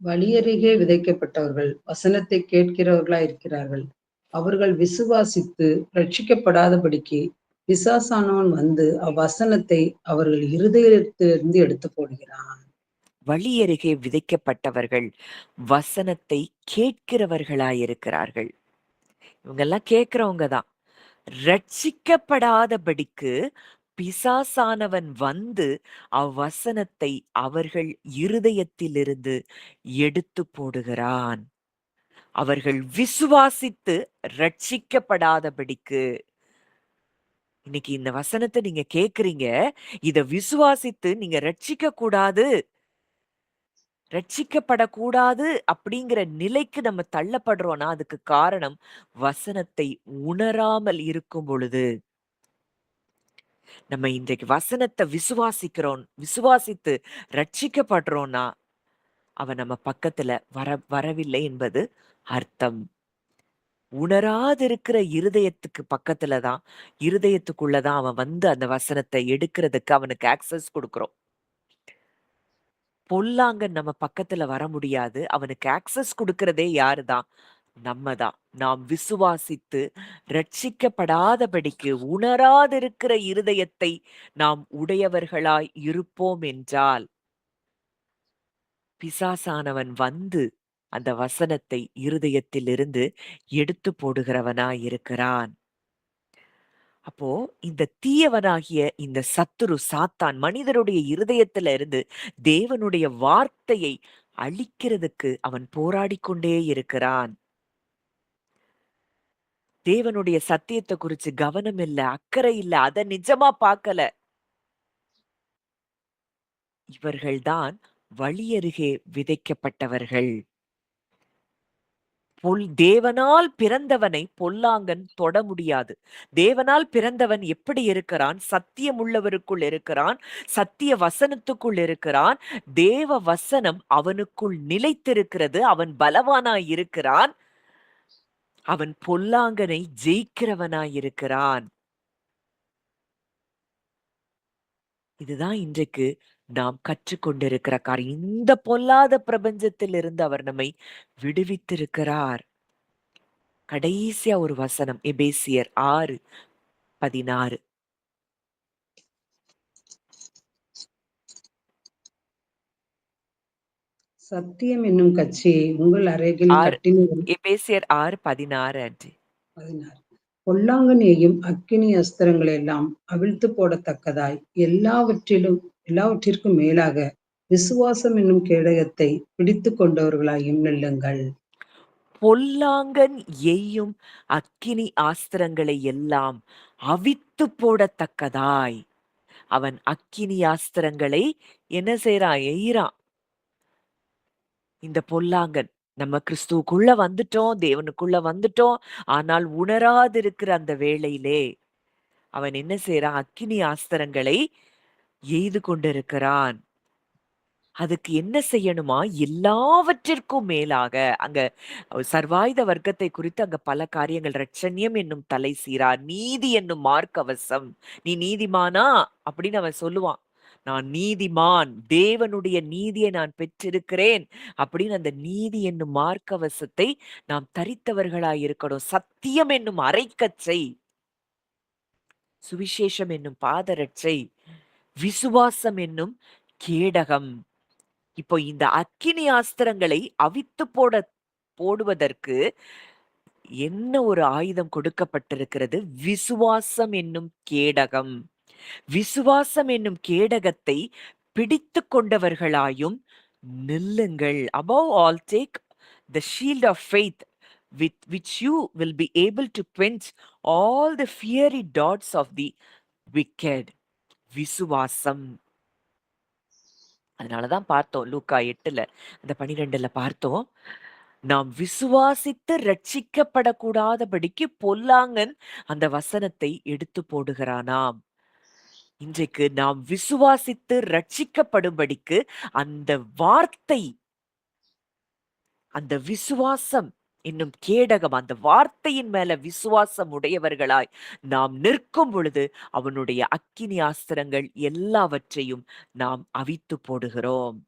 வழியருகே விதைக்கப்பட்டவர்கள் வசனத்தை கேட்கிறவர்களாய் இருக்கிறார்கள். அவர்கள் விசுவாசித்து ரட்சிக்கப்படாதபடிக்கு பிசாசானவன் வந்து அவ்வசனத்தை அவர்கள் இருதயத்திலிருந்து எடுத்து போடுகிறான். வழியருகே விதைக்கப்பட்டவர்கள் வசனத்தை கேட்கிறவர்களாயிருக்கிறார்கள். இவங்கெல்லாம் கேட்கிறவங்க தான். ரட்சிக்கப்படாதபடிக்கு பிசாசானவன் வந்து அவ்வசனத்தை அவர்கள் இருதயத்திலிருந்து எடுத்து போடுகிறான். அவர்கள் விசுவாசித்து ரட்சிக்கப்படாதபடிக்கு. இன்னைக்கு இந்த வசனத்தை நீங்க கேக்குறீங்க. இத விசுவாசித்து நீங்க ரட்சிக்கப்படக்கூடாது அப்படிங்கிற நிலைக்கு நம்ம தள்ளப்படுறோம்னா, அதுக்கு காரணம் வசனத்தை உணராமல் இருக்கும் பொழுது. நம்ம இன்றைக்கு வசனத்தை விசுவாசித்து ரட்சிக்கப்படுறோம்னா, அவன் நம்ம பக்கத்துல வரவில்லை என்பது அர்த்தம். உணராதிருக்கிற இருதயத்துக்கு பக்கத்துல தான், இருதயத்துக்குள்ள தான் அவன் வந்து அந்த வசனத்தை எடுக்கிறதுக்கு அவனுக்கு ஆக்சஸ் குடுக்குறோம். பொல்லாங்கன் நம்ம பக்கத்துல வர முடியாது. அவனுக்கு ஆக்சஸ் குடுக்கிறதே யாருதான்? நம்ம தான். நாம் விசுவாசித்து ரட்சிக்கப்படாதபடிக்கு உணராதிருக்கிற இருதயத்தை நாம் உடையவர்களாய் இருப்போம் என்றால், பிசாசானவன் வந்து அந்த வசனத்தை இருதயத்திலிருந்து எடுத்து போடுகிறவனாய் இருக்கிறான். அப்போ இந்த தீயவனாகிய இந்த சத்துரு சாத்தான் மனிதருடைய இருதயத்துல இருந்து தேவனுடைய வார்த்தையை அழிக்கிறதுக்கு அவன் போராடிக் கொண்டே இருக்கிறான். தேவனுடைய சத்தியத்தை குறிச்சு கவனம் இல்ல, அக்கறை இல்ல, அத நிஜமா பார்க்கல. இவர்கள்தான் வழியருகே விதைக்கப்பட்டவர்கள். தேவனால் பிறந்தவனை பொல்லாங்கன் தொட முடியாது. தேவனால் பிறந்தவன் எப்படி இருக்கிறான்? சத்தியம் உள்ளவருக்குள் இருக்கிறான். சத்திய வசனத்துக்குள் இருக்கிறான். தேவ வசனம் அவனுக்குள் நிலைத்திருக்கிறது. அவன் பலவானாய் இருக்கிறான். அவன் பொல்லாங்கனை ஜெயிக்கிறவனாய் இருக்கிறான். இதுதான் இன்றைக்கு நாம் கற்றுக்கொண்டிருக்கிற காரியம். இந்த பொல்லாத பிரபஞ்சத்திலிருந்து அவர் நம்மை விடுவித்திருக்கிறார். கடைசியா ஒரு வசனம் எபேசியர் 6:16. சத்தியம் என்னும் கட்சியை உங்கள் அறையில் ஆறு கட்டினீர்கள். எபேசியர் 6:16 ஆண்டி. 16. பொல்லாங்கனையும் அக்கினி அஸ்திரங்களை எல்லாம் அவிழ்த்து போடத்தக்கதாய் எல்லாவற்றிற்கும் மேலாக விசுவாசம் என்னும் கேடயத்தை பிடித்து கொண்டவர்களாயும் நில்லுங்கள். பொல்லாங்கன் எய்யும் அக்கினி ஆஸ்திரங்களை எல்லாம் அவித்து போடத்தக்கதாய் அவன் அக்கினி ஆஸ்திரங்களை என்ன செய்றான்? எய்றான். இந்த பொல்லாங்கன் நம்ம கிறிஸ்துவுக்குள்ள வந்துட்டோம், தேவனுக்குள்ள வந்துட்டோம். ஆனால் உணராதிருக்கிற அந்த வேளையிலே அவன் என்ன செய்றான்? அக்கினி ஆஸ்திரங்களை எய்து கொண்டிருக்கிறான். அதுக்கு என்ன செய்யணுமா? எல்லாவற்றிற்கும் மேலாக அங்க சர்வாயுத வர்க்கத்தை குறித்து அங்க பல காரியங்கள். இரட்சணியம் என்னும் தலை சீரார், நீதி என்னும் மார்க்கவசம். நீ நீதிமானா? அப்படின்னு அவன் சொல்லுவான். நான் நீதிமான், தேவனுடைய நீதியை நான் பெற்றிருக்கிறேன் அப்படின்னு அந்த நீதி என்னும் மார்க்கவசத்தை நாம் தரித்தவர்களாய் இருக்கணும். சத்தியம் என்னும் அரைக்கச்சை, சுவிசேஷம் என்னும் பாதரட்சை, விசுவாசம் என்னும் கேடகம். இப்போ இந்த அக்கினி ஆஸ்திரங்களை அவித்து போடுவதற்கு என்ன ஒரு ஆயுதம் கொடுக்கப்பட்டிருக்கிறது? விசுவாசம் என்னும் கேடகம். விசுவாசம் என்னும் கேடகத்தை பிடித்துக் கொண்டவர்களாயும் நில்லுங்கள். Above all, take the shield of faith with which you will be able to quench all the fiery darts of the wicked. விசுவாசம். அதனாலதான் பார்த்தோம் லூக்கா 8ல அந்த 12ல பார்த்தோம். நாம் விசுவாசித்து ரட்சிக்கப்படக்கூடாதபடிக்கு பொல்லாங்கன் அந்த வசனத்தை எடுத்து போடுகிறானாம். இன்றைக்கு நாம் விசுவாசித்து ரட்சிக்கப்படும்படிக்கு அந்த வார்த்தை, அந்த விசுவாசம் என்னும் கேடகம், அந்த வார்த்தையின் மேல விசுவாசம் உடையவர்களாய் நாம் நிற்கும் பொழுது அவனுடைய அக்கினி ஆஸ்திரங்கள் எல்லாவற்றையும் நாம் அவித்து போடுகிறோம்.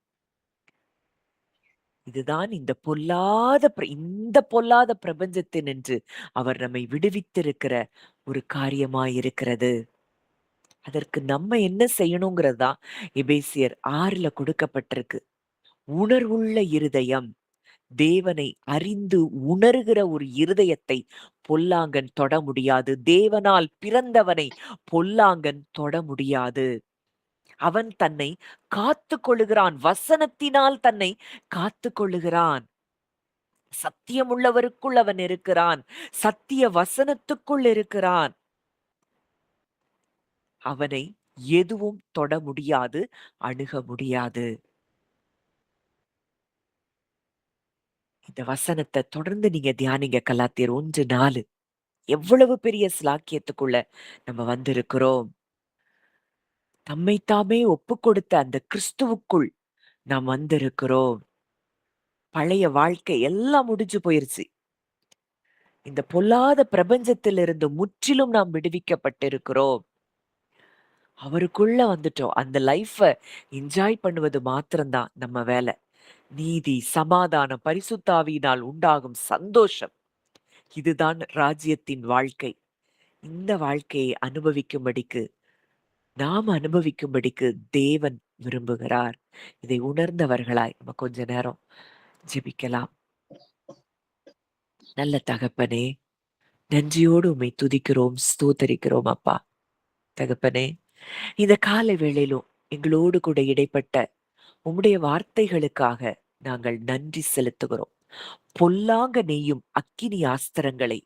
இதுதான் இந்த பொல்லாத பிரபஞ்சத்தினின்று அவர் நம்மை விடுவித்திருக்கிற ஒரு காரியமாயிருக்கிறது. அதற்கு நம்ம என்ன செய்யணுங்கிறது தான் எபேசியர் 6ல கொடுக்கப்பட்டிருக்கு. உணர்வுள்ள இருதயம். தேவனை அறிந்து உணர்கிற ஒரு இருதயத்தை பொல்லாங்கன் தொட முடியாது. தேவனால் பிறந்தவனை பொல்லாங்கன் தொட முடியாது. அவன் தன்னை காத்துக் கொள்ளுகிறான். வசனத்தினால் தன்னை காத்துக் கொள்ளுகிறான். சத்தியமுள்ளவருக்குள் அவன் இருக்கிறான். சத்திய வசனத்துக்குள் இருக்கிறான். அவனை எதுவும் தொட முடியாது, அணுக முடியாது. இந்த வசனத்த தொடர்ந்து நீங்க தியானிங்க. கலாத்தியர் 1:4. எவ்வளவு பெரிய ஸ்லாக்கியத்துக்குள்ள நம்ம வந்திருக்கிறோம். தம்மைத்தாமே ஒப்புக்கொடுத்த அந்த கிறிஸ்துவுக்குள் நாம் வந்திருக்கிறோம். பழைய வாழ்க்கை எல்லாம் முடிஞ்சு போயிருச்சு. இந்த பொல்லாத பிரபஞ்சத்திலிருந்து முற்றிலும் நாம் விடுவிக்கப்பட்டிருக்கிறோம். அவருக்குள்ள வந்துட்டோம். அந்த லைஃப என்ஜாய் பண்ணுவது மாத்திரம் தான் நம்ம வேலை. நீதி, சமாதானம், பரிசுத்த ஆவியினால் உண்டாகும் சந்தோஷம். இதுதான் ராஜ்யத்தின் வாழ்க்கை. இந்த வாழ்க்கையை நாம் அனுபவிக்கும்படிக்கு தேவன் விரும்புகிறார். இதை உணர்ந்தவர்களாய் நம்ம கொஞ்ச நேரம் ஜெபிக்கலாம். நல்ல தகப்பனே, நன்றியோடு உம்மை துதிக்கிறோம், ஸ்தோத்தரிக்கிறோம் அப்பா. தகப்பனே, இந்த காலை வேளையிலும் எங்களோடு கூட இடைப்பட்ட உம்முடைய வார்த்தைகளுக்காக நாங்கள் நன்றி செலுத்துகிறோம். பொல்லாங்க நெய்யும் அக்கினி ஆஸ்திரங்களை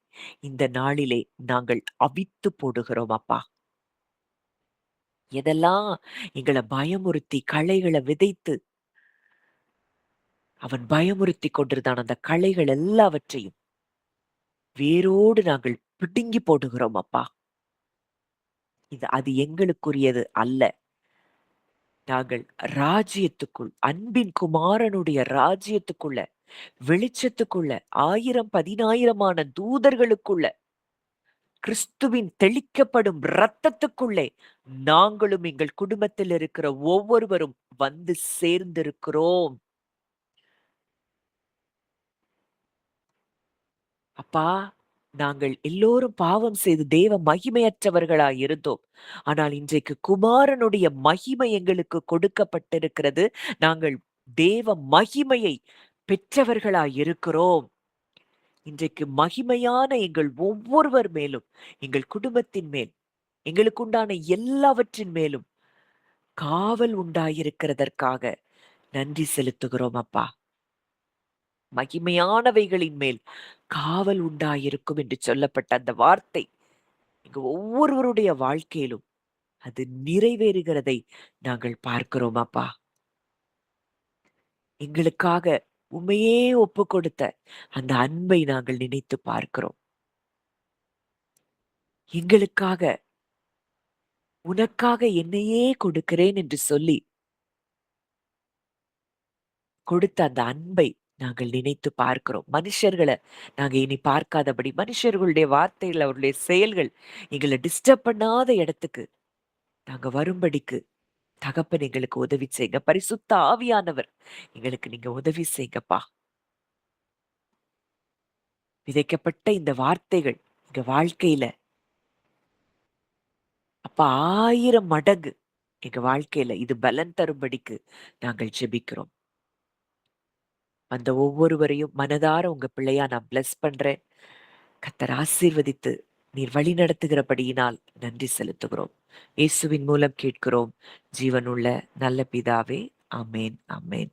இந்த நாளிலே நாங்கள் அவித்து போடுகிறோம் அப்பா. எதெல்லாம் எங்களை பயமுறுத்தி களைகளை விதைத்து அவன் பயமுறுத்தி கொண்டிருந்தான், அந்த களைகள் எல்லாவற்றையும் வேரோடு நாங்கள் பிடுங்கி போடுகிறோம் அப்பா. அது எங்களுக்குரியது அல்ல. நாங்கள் ராஜ்யத்துக்குள், அன்பின் குமாரனுடைய ராஜ்யத்துக்குள்ள, வெளிச்சத்துக்குள்ள, 1000 10,000 தூதர்களுக்குள்ள, கிறிஸ்துவின் தெளிக்கப்படும் இரத்தத்துக்குள்ளே நாங்களும் எங்கள் குடும்பத்தில் இருக்கிற ஒவ்வொருவரும் வந்து சேர்ந்திருக்கிறோம். அப்பா, நாங்கள் எல்லோரும் பாவம் செய்து தேவ மகிமையற்றவர்களாய் இருந்தோம். ஆனால் இன்றைக்கு குமாரனுடைய மகிமை எங்களுக்கு கொடுக்கப்பட்டிருக்கிறது. நாங்கள் தேவ மகிமையை பெற்றவர்களாய் இருக்கிறோம். இன்றைக்கு மகிமையான எங்கள் ஒவ்வொருவர் மேலும், எங்கள் குடும்பத்தின் மேல், எங்களுக்குண்டான எல்லாவற்றின் மேலும் காவல் உண்டாயிருக்கிறதற்காக நன்றி செலுத்துகிறோம் அப்பா. மகிமையானவைகளின் மேல் காவல் உண்டாயிருக்கும் என்று சொல்லப்பட்ட அந்த வார்த்தை எங்க ஒவ்வொருவருடைய வாழ்க்கையிலும் அது நிறைவேறுகிறதை நாங்கள் பார்க்கிறோம் அப்பா. எங்களுக்காக உண்மையே ஒப்பு கொடுத்த அந்த அன்பை நாங்கள் நினைத்து பார்க்கிறோம். எங்களுக்காக உனக்காக என்னையே கொடுக்கிறேன் என்று சொல்லி கொடுத்த அந்த அன்பை நாங்கள் நினைத்து பார்க்கிறோம். மனுஷர்களை நாங்க இனி பார்க்காதபடி, மனுஷர்களுடைய வார்த்தைகள், அவருடைய செயல்கள் எங்களை டிஸ்டர்ப் பண்ணாத இடத்துக்கு நாங்க வரும்படிக்கு தகப்பன் எங்களுக்கு உதவி செய்யுங்க. பரிசுத்த ஆவியானவர் எங்களுக்கு நீங்க உதவி செய்யுங்கப்பா. விதைக்கப்பட்ட இந்த வார்த்தைகள் எங்க வாழ்க்கையில அப்ப 1000 மடங்கு எங்க வாழ்க்கையில இது பலன் தரும்படிக்கு நாங்கள் ஜெபிக்கிறோம். அந்த ஒவ்வொருவரையும் மனதார உங்க பிள்ளையா நான் பிளஸ் பண்றேன். கர்த்தர் ஆசீர்வதித்து நீர் வழி நடத்துகிறபடியினால் நன்றி செலுத்துகிறோம். இயேசுவின் மூலம் கேட்கிறோம் ஜீவனுள்ள நல்ல பிதாவே. ஆமேன், ஆமேன்.